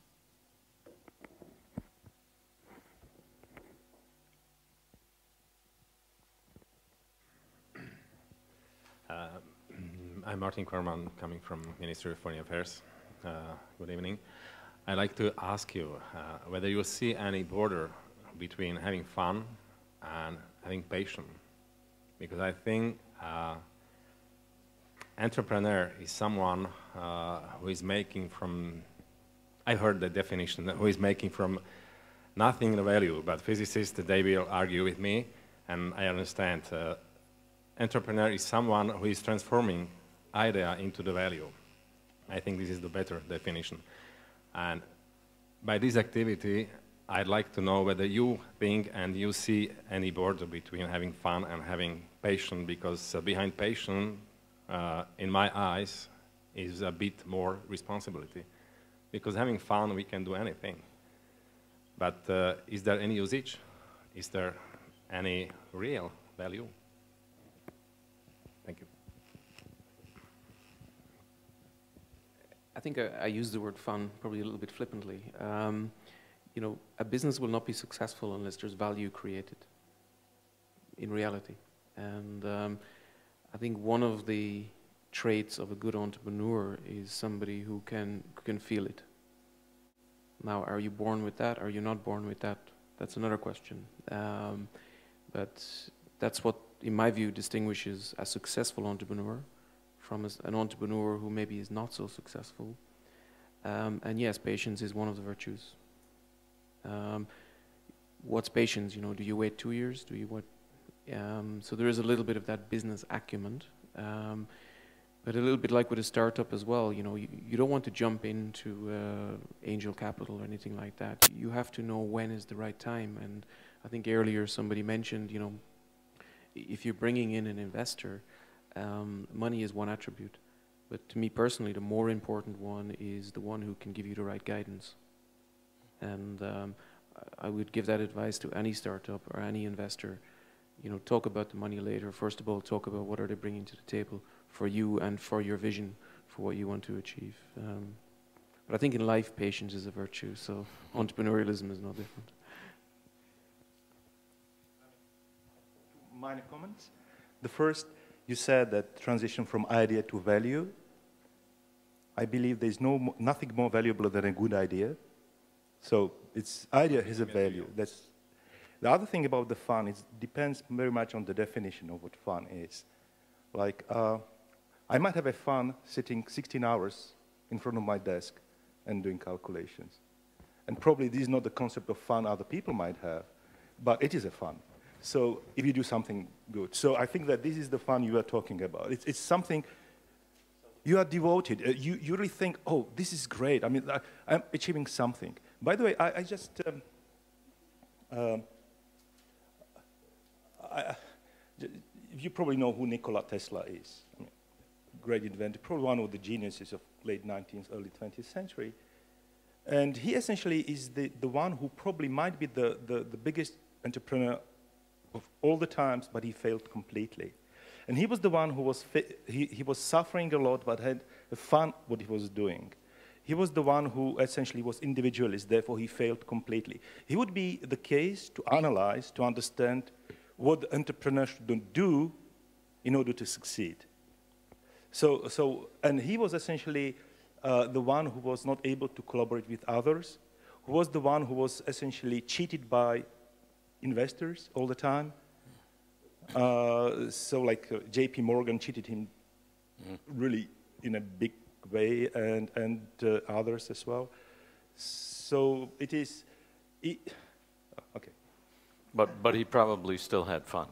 I'm Martin Korman, coming from Ministry of Foreign Affairs. Good evening. I'd like to ask you whether you see any border between having fun and having passion, because I think entrepreneur is someone who is making from, I heard the definition, who is making from nothing the value, but physicists, they will argue with me, and I understand. Entrepreneur is someone who is transforming idea into the value. I think this is the better definition. And by this activity, I'd like to know whether you think and you see any border between having fun and having passion, because behind passion, in my eyes, is a bit more responsibility. Because having fun, we can do anything. But is there any usage? Is there any real value? Thank you. I think I use the word fun probably a little bit flippantly. You know, a business will not be successful unless there's value created in reality. And I think one of the traits of a good entrepreneur is somebody who can feel it. Now, are you born with that? Are you not born with that? That's another question. But that's what, in my view, distinguishes a successful entrepreneur from an entrepreneur who maybe is not so successful. And yes, patience is one of the virtues. What's patience? You know, do you wait 2 years? Do you what? So there is a little bit of that business acumen, but a little bit like with a startup as well. You know, you don't want to jump into angel capital or anything like that. You have to know when is the right time. And I think earlier somebody mentioned, you know, if you're bringing in an investor, money is one attribute. But to me personally, the more important one is the one who can give you the right guidance. And I would give that advice to any startup or any investor. You know, talk about the money later. First of all, talk about what are they bringing to the table for you and for your vision for what you want to achieve. But I think in life, patience is a virtue, so entrepreneurialism is no different. Minor comments. The first, you said that transition from idea to value. I believe there's nothing more valuable than a good idea. So idea has a value. That's the other thing about the fun. It depends very much on the definition of what fun is. Like, I might have a fun sitting 16 hours in front of my desk and doing calculations. And probably this is not the concept of fun other people might have, but it is a fun. So if you do something good. So I think that this is the fun you are talking about. It's something you are devoted. You really think, oh, this is great. I mean, I'm achieving something. By the way, I just, you probably know who Nikola Tesla is. I mean, great inventor, probably one of the geniuses of late 19th, early 20th century. And he essentially is the one who probably might be the biggest entrepreneur of all the times, but he failed completely. And he was the one who was, he was suffering a lot, but had fun what he was doing. He was the one who essentially was individualist, therefore he failed completely. He would be the case to analyze, to understand what the entrepreneur should do in order to succeed. And he was essentially the one who was not able to collaborate with others, who was the one who was essentially cheated by investors all the time. So like JP Morgan cheated him really in a big way, and others as well. So it is, Okay. But he probably still had fun.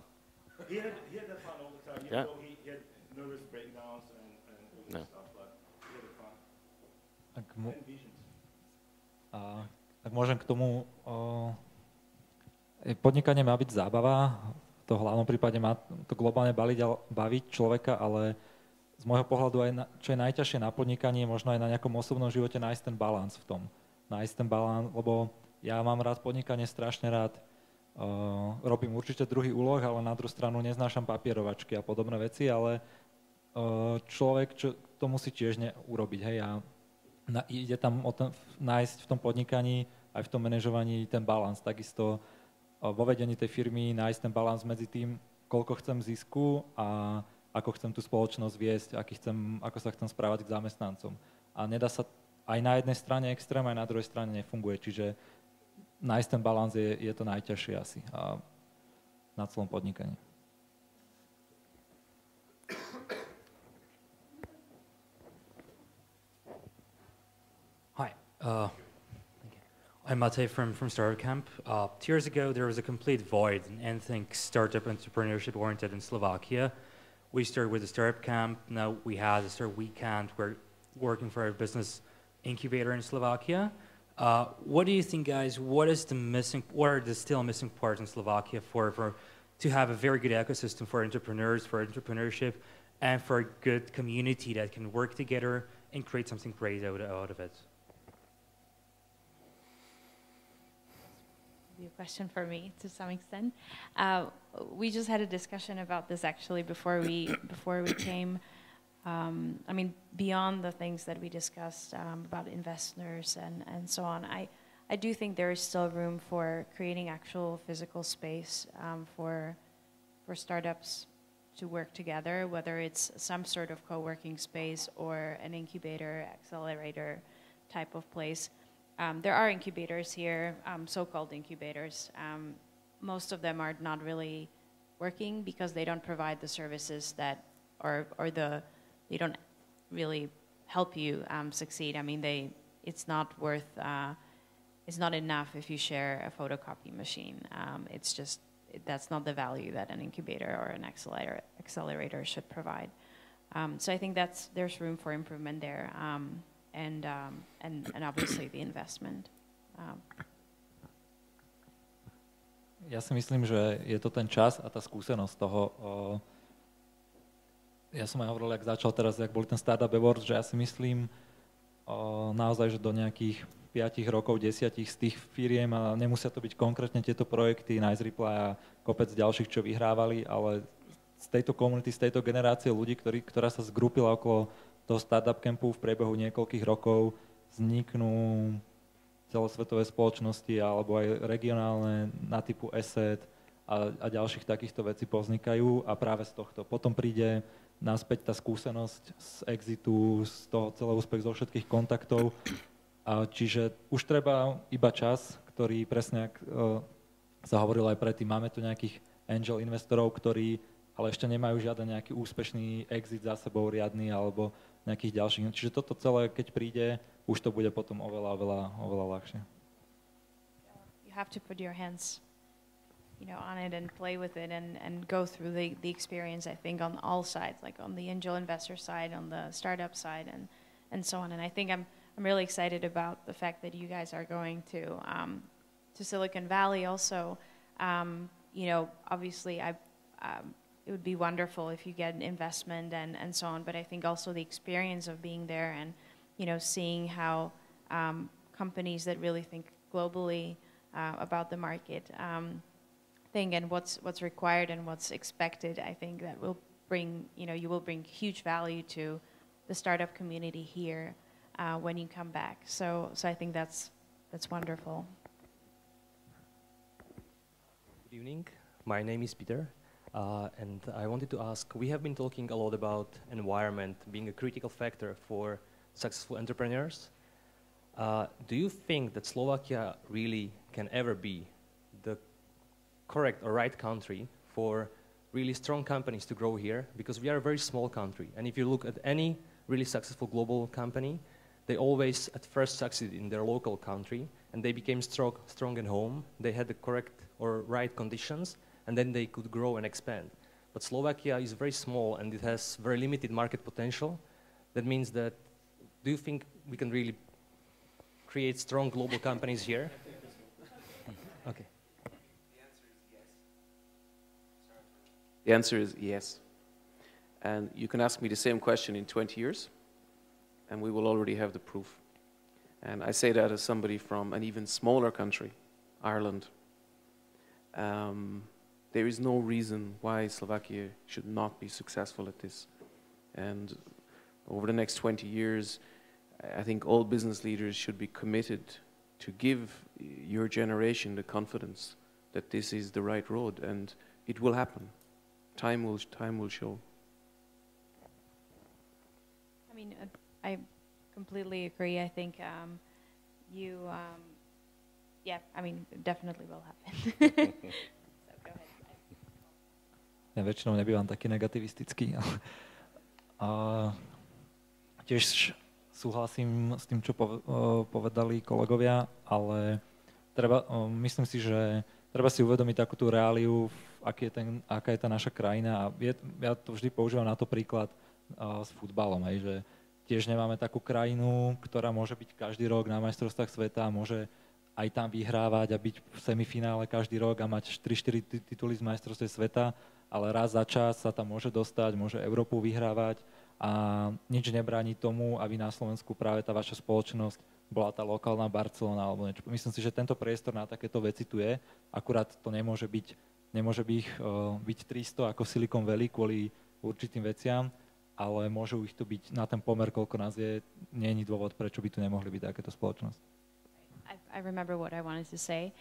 He had that fun all the time. Even though he had nervous breakdowns and all this stuff, but he had fun. And visions. Tak môžem k tomu. Podnikanie má byť zábava. V tom hlavnom prípade má to globálne baviť človeka, ale z môjho pohľadu aj čo je najťažšie na podnikaní, možno aj na nejakom osobnom živote nájsť ten balans v tom. Nájsť ten balans, lebo ja mám rád podnikanie, strašne rád. Robím určite druhý úloh, ale na druhú stranu neznášam papierovačky a podobné veci, ale človek to musí tiež urobiť. Hej, a ide tam o nájsť v tom podnikaní aj v tom manažovaní ten balans. Takisto vo vedení tej firmy nájsť ten balans medzi tým, koľko chcem zisku a ako chcem tú spoločnosť viesť, ako sa chcem správať k zamestnancom. A nedá sa aj na jednej strane extrém, aj na druhej strane nefunguje. Čiže nájsť ten balans je to najťažšie asi na celom podnikaní. Hi. I'm Mate from Startup Camp. 2 years ago, there was a complete void in anything startup entrepreneurship oriented in Slovakia. We started with a startup camp. Now we had a startup weekend. We're working for a business incubator in Slovakia. What do you think, guys? What are the still missing parts in Slovakia to have a very good ecosystem for entrepreneurs, for entrepreneurship, and for a good community that can work together and create something great out of it? Be a question for me to some extent. We just had a discussion about this actually before we came. I mean, beyond the things that we discussed about investors and so on, I do think there is still room for creating actual physical space for startups to work together, whether it's some sort of co-working space or an incubator, accelerator type of place. There are incubators here, so-called incubators. Most of them are not really working because they don't provide the services that, they don't really help you succeed. I mean, it's not enough if you share a photocopy machine. It's just, that's not the value that an incubator or an accelerator should provide. So I think there's room for improvement there. And obviously the investment. Ja si myslím, že je to ten čas a tá skúsenosť toho. Ja som aj hovoril, jak začal teraz, jak boli ten Startup Awards, že ja si myslím naozaj, že do nejakých 5 rokov, 10 z tých firiem, a nemusia to byť konkrétne tieto projekty, Nice Reply a kopec ďalších, čo vyhrávali, ale z tejto komunity, z tejto generácie ľudí, ktorá sa zgrupila okolo toho startup campu v priebehu niekoľkých rokov, vzniknú celosvetové spoločnosti alebo aj regionálne na typu Asset a ďalších takýchto vecí povznikajú a práve z tohto. Potom príde naspäť tá skúsenosť z exitu, z toho celého úspech, zo všetkých kontaktov. Čiže už treba iba čas, ktorý presne, ak sa hovorilo aj predtým, máme tu nejakých angel investorov, ktorí ale ešte nemajú žiaden nejaký úspešný exit za sebou riadny alebo nejakých ďalších. Čiže toto celé, keď príde, už to bude potom oveľa ľahšie. You have to put your hands, on it and play with it and go through the experience, I think, on all sides, like on the angel investor side, on the startup side, and so on. And I think I'm really excited about the fact that you guys are going to Silicon Valley also. Obviously, it would be wonderful if you get an investment and so on, but I think also the experience of being there and, seeing how companies that really think globally about the market think and what's required and what's expected, I think that will bring, you will bring huge value to the startup community here when you come back. So I think that's wonderful. Good evening. My name is Peter. And I wanted to ask, we have been talking a lot about environment being a critical factor for successful entrepreneurs. Do you think that Slovakia really can ever be the correct or right country for really strong companies to grow here? Because we are a very small country. And if you look at any really successful global company, they always at first succeed in their local country and they became strong at home. They had the correct or right conditions, and then they could grow and expand. But Slovakia is very small, and it has very limited market potential. That means that, do you think we can really create strong global companies here? Okay. The answer is yes. And you can ask me the same question in 20 years, and we will already have the proof. And I say that as somebody from an even smaller country, Ireland. There is no reason why Slovakia should not be successful at this. And over the next 20 years, I think all business leaders should be committed to give your generation the confidence that this is the right road, and it will happen. Time will show. I mean, I completely agree. I think yeah, I mean, it definitely will happen. So go ahead. Ja väčšinou nebývam taký negativistický. Tiež súhlasím s tým, čo povedali kolegovia, ale myslím si, že treba si uvedomiť takú tú reáliu, aká je tá naša krajina. A ja to vždy používam na to príklad s futbalom, že tiež nemáme takú krajinu, ktorá môže byť každý rok na majstrovstvách sveta, môže aj tam vyhrávať a byť v semifinále každý rok a mať 3-4 tituly z majstrovstiev sveta, ale raz za čas sa tam môže dostať, môže Európu vyhrávať a nič nebráni tomu, aby na Slovensku práve tá vaša spoločnosť bola tá lokálna Barcelona alebo niečo. Myslím si, že tento priestor na takéto veci tu je, akurát to nemôže byť 300 ako Silicon Valley kvôli určitým veciam, ale môžu ich tu byť na ten pomer, koľko nás je, nie je dôvod, prečo by tu nemohli byť takéto spoločnosti. I remember what I wanted to say.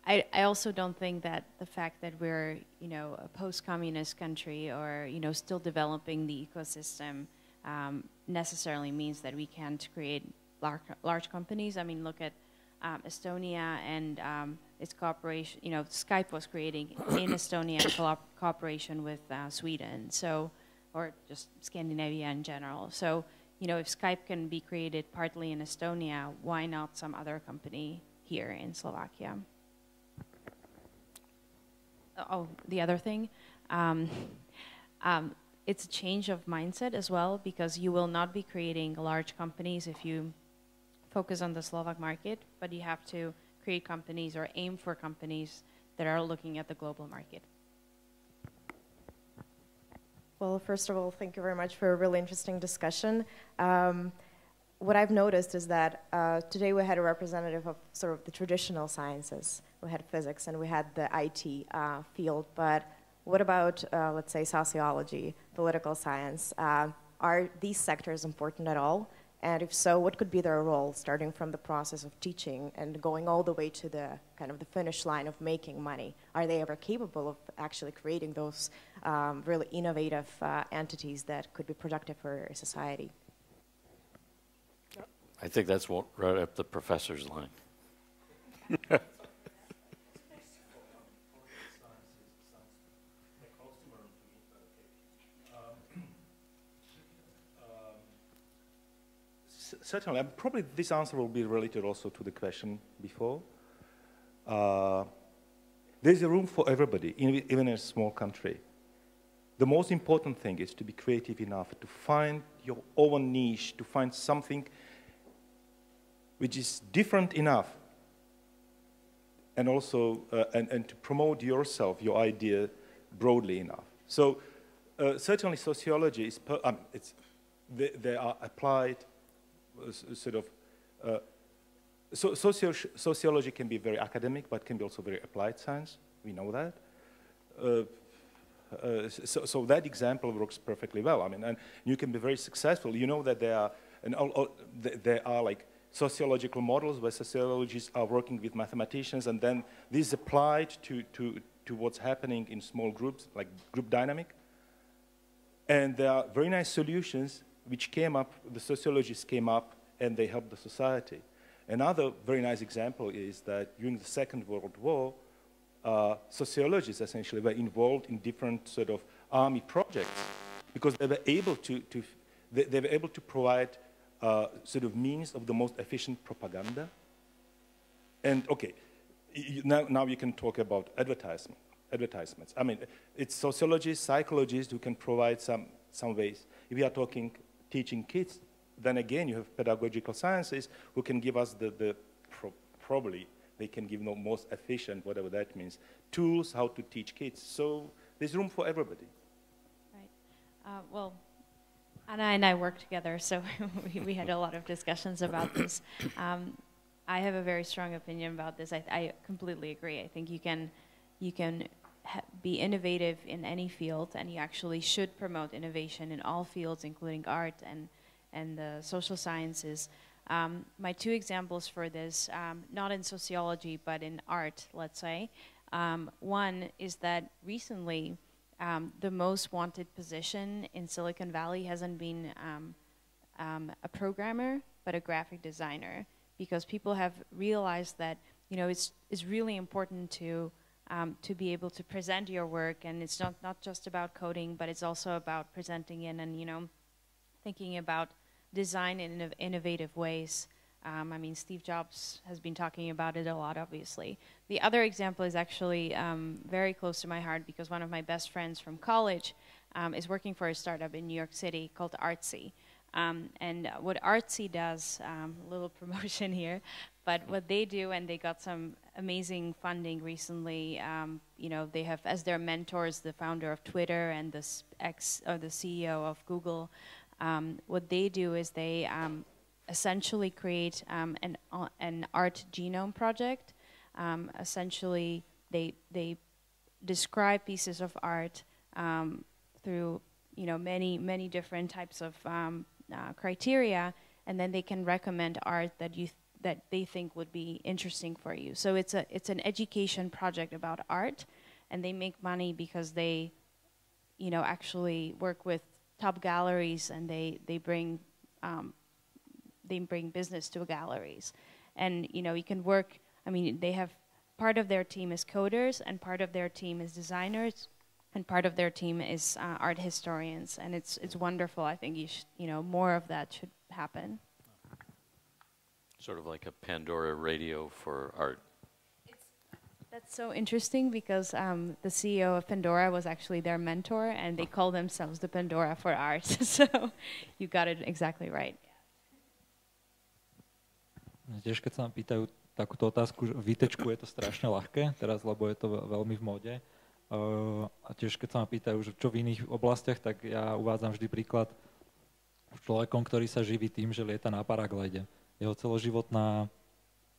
I also don't think that the fact that we're, a post-communist country or, still developing the ecosystem necessarily means that we can't create large companies. I mean, look at Estonia and its cooperation. Skype was creating in Estonia in cooperation with Sweden, or just Scandinavia in general. So, if Skype can be created partly in Estonia, why not some other company here in Slovakia? Oh, the other thing, it's a change of mindset as well, because you will not be creating large companies if you focus on the Slovak market, but you have to create companies or aim for companies that are looking at the global market. Well, first of all, thank you very much for a really interesting discussion. What I've noticed is that today we had a representative of sort of the traditional sciences. We had physics and we had the IT field, but what about, let's say, sociology, political science? Are these sectors important at all? And if so, what could be their role, starting from the process of teaching and going all the way to the kind of the finish line of making money? Are they ever capable of actually creating those really innovative entities that could be productive for society? I think that's right up the professor's line. Certainly, and probably this answer will be related also to the question before. There's a room for everybody, even in a small country. The most important thing is to be creative enough to find your own niche, to find something which is different enough, and also and to promote yourself, your idea, broadly enough. So certainly, sociology is they are applied. Sort of, sociology can be very academic, but can be also very applied science. We know that. So that example works perfectly well. I mean, and you can be very successful. You know that there are like sociological models where sociologists are working with mathematicians, and then this is applied to what's happening in small groups, like group dynamic. And there are very nice solutions which came up, the sociologists came up, and they helped the society. Another very nice example is that during the Second World War, sociologists essentially were involved in different sort of army projects because they were able to provide sort of means of the most efficient propaganda. And okay, now you can talk about advertisements. I mean, it's sociologists, psychologists who can provide some ways. If we are talking teaching kids, then again you have pedagogical sciences who can give us probably they can give the most efficient, whatever that means, tools how to teach kids. So there's room for everybody. Right. Well, Anna and I work together, so we had a lot of discussions about this. I have a very strong opinion about this. I completely agree. I think you can be innovative in any field, and you actually should promote innovation in all fields, including art and the social sciences. My two examples for this, not in sociology, but in art, let's say. One is that recently, the most wanted position in Silicon Valley hasn't been a programmer, but a graphic designer, because people have realized that, you know, it's really important to be able to present your work, and it's not just about coding, but it's also about presenting it and, you know, thinking about design in innovative ways. I mean, Steve Jobs has been talking about it a lot, obviously. The other example is actually very close to my heart, because one of my best friends from college is working for a startup in New York City called Artsy. And what Artsy does, little promotion here, but what they do, and they got some amazing funding recently. You know, they have as their mentors the founder of Twitter and the CEO of Google. What they do is they essentially create an art genome project. Essentially, they describe pieces of art through, you know, many different types of criteria, and then they can recommend art that they think would be interesting for you. So it's an education project about art, and they make money because they, you know, actually work with top galleries, and they bring business to galleries. And, you know, you can work, I mean, they have part of their team is coders, and part of their team is designers, and part of their team is art historians, and it's wonderful. I think you know, more of that should happen. Sort of like a Pandora radio for art. That's so interesting, because the CEO of Pandora was actually their mentor, and they call themselves the Pandora for art. So you got it exactly right. Tiež keď sa nám pýtajú takúto otázku, že výtečku je to strašne ľahké teraz, lebo je to veľmi v móde. A tiež keď sa ma pýtajú, že čo v iných oblastiach, tak ja uvádzam vždy príklad s človekom, ktorý sa živí tým, že lieta na paraglide. Jeho celoživotná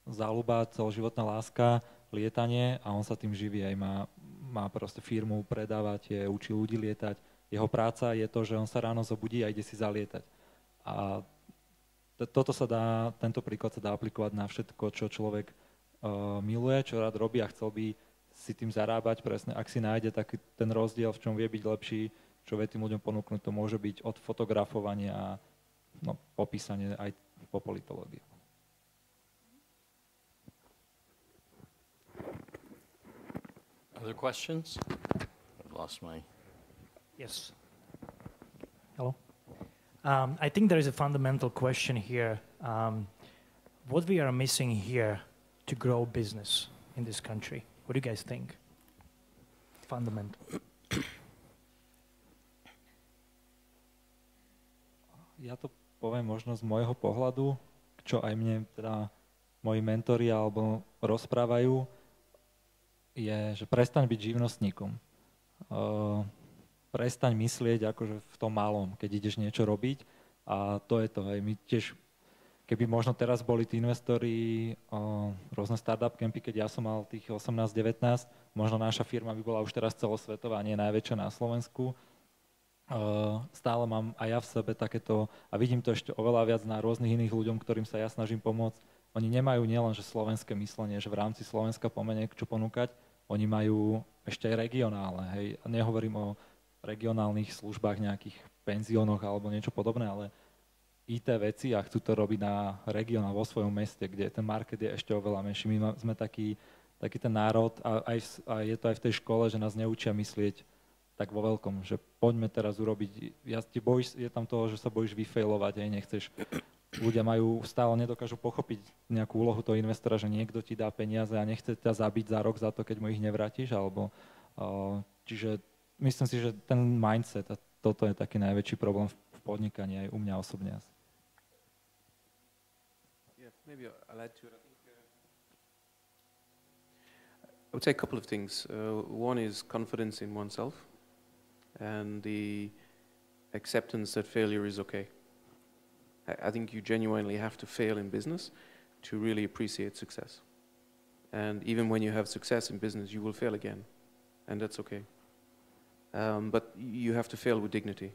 záľuba, celoživotná láska, lietanie, a on sa tým živí. Aj má proste firmu, predáva tie, učí ľudí lietať. Jeho práca je to, že on sa ráno zobudí a ide si zalietať. A tento príklad sa dá aplikovať na všetko, čo človek miluje, čo rád robí a chcel by si tým zarábať, presne, ak si nájde taký ten rozdiel, v čom vie byť lepší, čo vie tým ľuďom ponúknuť, to môže byť od fotografovania, no, popísanie aj po politológii. Other questions? I've lost my... Yes. Hello. I think there is a fundamental question here. What we are missing here to grow business in this country? What do you guys think? Fundamental. Ja to poviem možno z môjho pohľadu, čo aj mne teda moji mentori alebo rozprávajú, je, že prestaň byť živnostníkom. Prestaň myslieť akože v tom malom, keď ideš niečo robiť, a to je to. Hej. My tiež, keby možno teraz boli tí investori, rôzne startup campy, keď ja som mal tých 18-19, možno naša firma by bola už teraz celosvetová, nie najväčšia na Slovensku. Stále mám aj ja v sebe takéto, a vidím to ešte oveľa viac na rôznych iných ľuďom, ktorým sa ja snažím pomôcť. Oni nemajú nielen že slovenské myslenie, že v rámci Slovenska pomene čo ponúkať, oni majú ešte aj regionálne. Hej. A nehovorím o regionálnych službách, nejakých penziónoch alebo niečo podobné, ale IT veci, a chcú to robiť na región a vo svojom meste, kde ten market je ešte oveľa menší. My sme taký ten národ, a je to aj v tej škole, že nás neučia myslieť tak vo veľkom, že poďme teraz urobiť, je tam toho, že sa bojíš vyfailovať, aj nechceš ľudia stále nedokážu pochopiť nejakú úlohu toho investora, že niekto ti dá peniaze a nechce ťa zabiť za rok za to, keď mu ich nevrátiš, alebo čiže myslím si, že ten mindset, a toto je taký najväčší problém v podnikaní aj u mňa osobne asi. Yeah, maybe I'll add to it. I would say a couple of things. One is confidence in oneself and the acceptance that failure is okay. I think you genuinely have to fail in business to really appreciate success. And even when you have success in business, you will fail again, and that's okay. But you have to fail with dignity.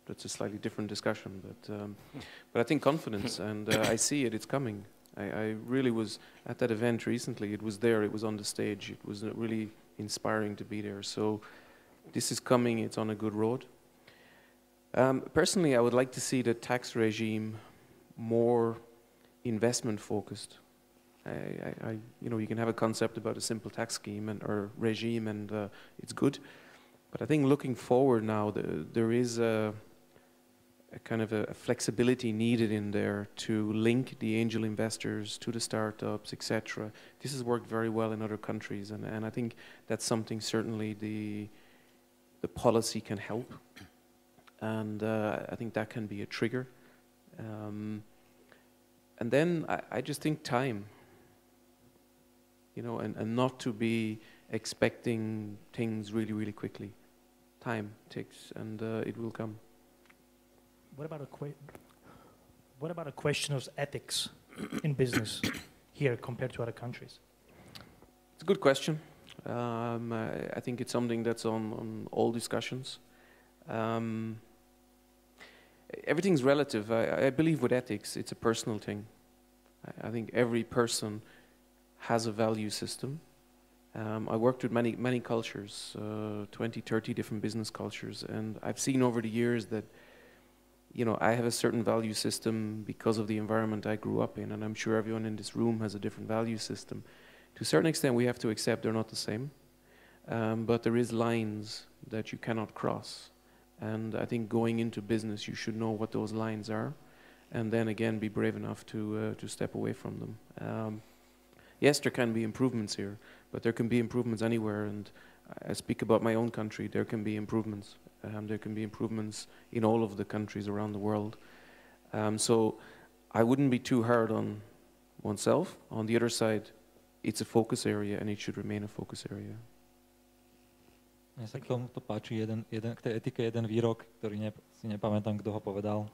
That's a slightly different discussion, but I think confidence, and I see it, it's coming. I really was at that event recently. It was there, it was on the stage. It was really inspiring to be there. So this is coming, it's on a good road. Personally, I would like to see the tax regime more investment focused. You can have a concept about a simple tax scheme or regime, and it's good. But I think looking forward now, there is a kind of a flexibility needed in there to link the angel investors to the startups, etc. This has worked very well in other countries, and I think that's something certainly the policy can help. And I think that can be a trigger. And then I just think time, and not to be expecting things really, really quickly. Time takes, and it will come. What about a question of ethics in business here compared to other countries? It's a good question. I think it's something that's on all discussions. Everything's relative. I believe with ethics, it's a personal thing. I think every person has a value system. I worked with many cultures, 20, 30 different business cultures, and I've seen over the years that I have a certain value system because of the environment I grew up in, and I'm sure everyone in this room has a different value system. To a certain extent, we have to accept they're not the same, but there is lines that you cannot cross. And I think going into business, you should know what those lines are, and then again be brave enough to step away from them. Yes, there can be improvements here, but there can be improvements anywhere. And I speak about my own country. There can be improvements. There can be improvements in all of the countries around the world. So I wouldn't be too hard on oneself. On the other side, it's a focus area, and it should remain a focus area. Mne sa k tomuto páči k tej etike jeden výrok, ktorý si nepamätám, kto ho povedal,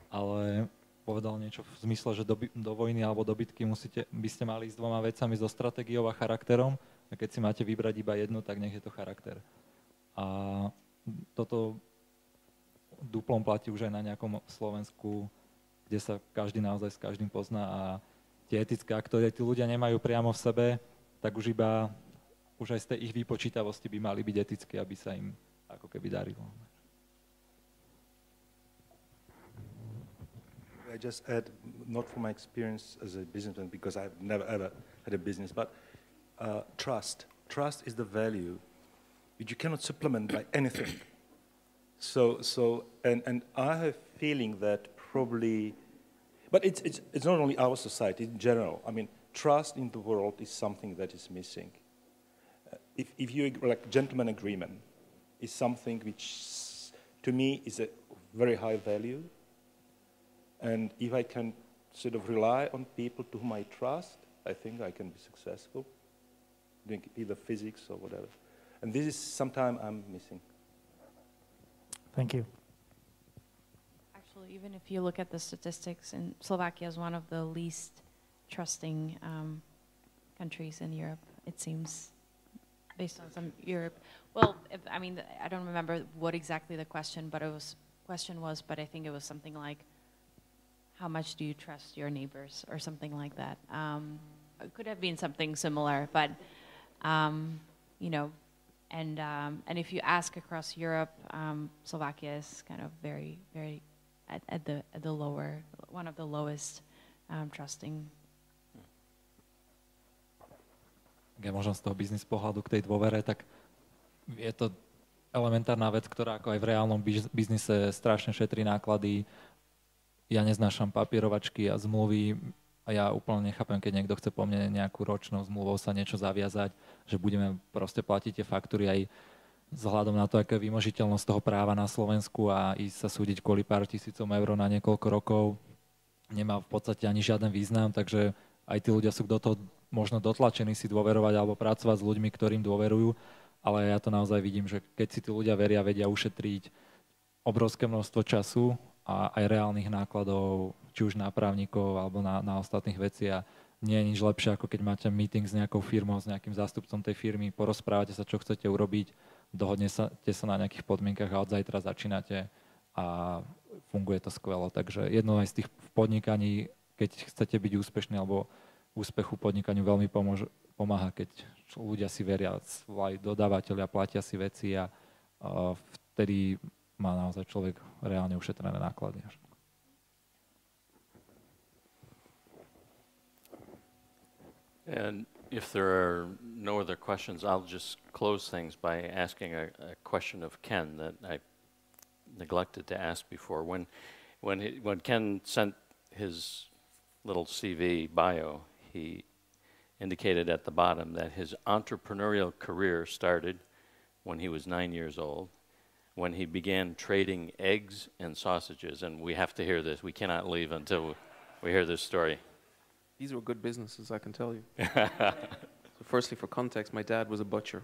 ale povedal niečo v zmysle, že do vojny alebo do bitky by ste mali ísť dvoma vecami, so stratégiou a charakterom, a keď si máte vybrať iba jednu, tak nech je to charakter. A toto duplom platí už aj na nejakom Slovensku, kde sa každý naozaj s každým pozná, a tie etické, ktoré tí ľudia nemajú priamo v sebe, tak už aj z tej ich výpočítavosti by mali byť etické, aby sa im ako keby darilo. I just add, not from my experience as a businessman, because I've never ever had a business, but trust. Trust is the value which you cannot supplement by anything. And I have a feeling that probably, but it's not only our society in general. I mean, trust in the world is something that is missing. If you like, gentleman agreement is something which, to me, is a very high value. And if I can sort of rely on people to whom I trust, I think I can be successful, doing either physics or whatever. And this is sometimes I'm missing. Thank you. Actually, even if you look at the statistics, Slovakia is one of the least trusting countries in Europe, it seems, based on some Europe. Well, I don't remember what exactly the question, but but I think it was something like, how much do you trust your neighbors, or something like that. It could have been something similar, but and if you ask across Europe, Slovakia is kind of very, very at the lower, one of the lowest trusting. Ja možno z toho biznis pohľadu k tej dôvere, tak je to elementárna vec, ktorá ako aj v reálnom biznise strašne šetrí náklady. ja neznášam papierovačky a zmluvy a ja úplne nechápem, keď niekto chce po mne nejakú ročnou zmluvou sa niečo zaviazať, že budeme proste platiť tie faktúry aj vzhľadom na to, aká je vymožiteľnosť toho práva na Slovensku a ísť sa súdiť kvôli pár tisícom eur na niekoľko rokov nemá v podstate ani žiaden význam, takže aj tí ľudia sú do toho možno dotlačení si dôverovať alebo pracovať s ľuďmi, ktorým dôverujú, ale ja to naozaj vidím, že keď si tí ľudia vedia ušetriť obrovské množstvo času a aj reálnych nákladov, či už na právnikov alebo na ostatných veci a nie je nič lepšie, ako keď máte meeting s nejakou firmou, s nejakým zástupcom tej firmy, porozprávate sa, čo chcete urobiť, dohodnete sa na nejakých podmienkach a od zajtra začínate a funguje to skvelo. Takže jedno aj z tých podnikaní, keď chcete byť úspešní alebo úspechu podnikaniu veľmi pomáha, keď ľudia si veria, aj dodávateľia platia si veci a vtedy má naozaj človek reálne ušetrené náklady. And if there are no other questions, I'll just close things by asking a question of Ken that I neglected to ask before. When Ken sent his little CV bio, he indicated at the bottom that his entrepreneurial career started when he was 9 years old, when he began trading eggs and sausages. And we have to hear this. We cannot leave until we hear this story. These were good businesses, I can tell you. So firstly, for context, my dad was a butcher.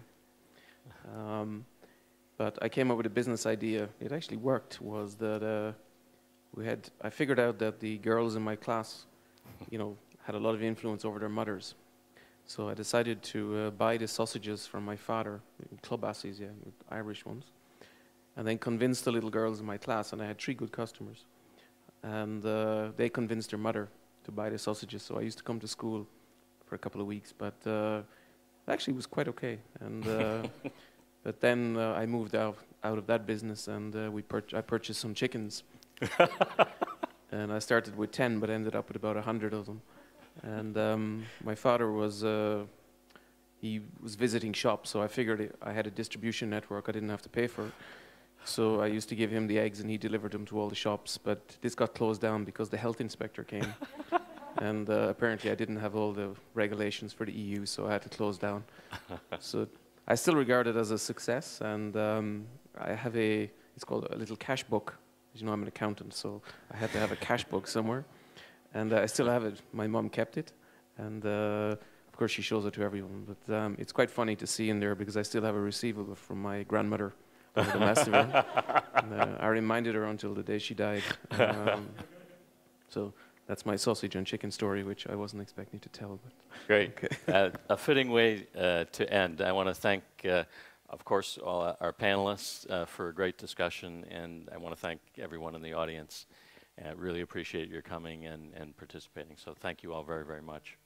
But I came up with a business idea. It actually worked, was that I figured out that the girls in my class, had a lot of influence over their mothers. So I decided to buy the sausages from my father, klobasies, Irish ones, and then convinced the little girls in my class, and I had 3 good customers. And they convinced their mother to buy the sausages, so I used to come to school for a couple of weeks, but actually it was quite okay. And but then I moved out of that business, and I purchased some chickens. And I started with 10, but ended up with about 100 of them. And my father was visiting shops, so I figured I had a distribution network. I didn't have to pay for it. So I used to give him the eggs, and he delivered them to all the shops. But this got closed down because the health inspector came. And apparently I didn't have all the regulations for the EU, so I had to close down. So I still regard it as a success, and I have it's called a little cash book. As you know, I'm an accountant, so I had to have a cash book somewhere. And I still have it. My mom kept it, and of course she shows it to everyone. But it's quite funny to see in there because I still have a receivable from my grandmother over the massive one. And, I reminded her until the day she died. So that's my sausage and chicken story, which I wasn't expecting to tell. But Great. Okay. A fitting way to end. I want to thank, of course, all our panelists for a great discussion, and I want to thank everyone in the audience. I really appreciate your coming and participating. So thank you all very, very much.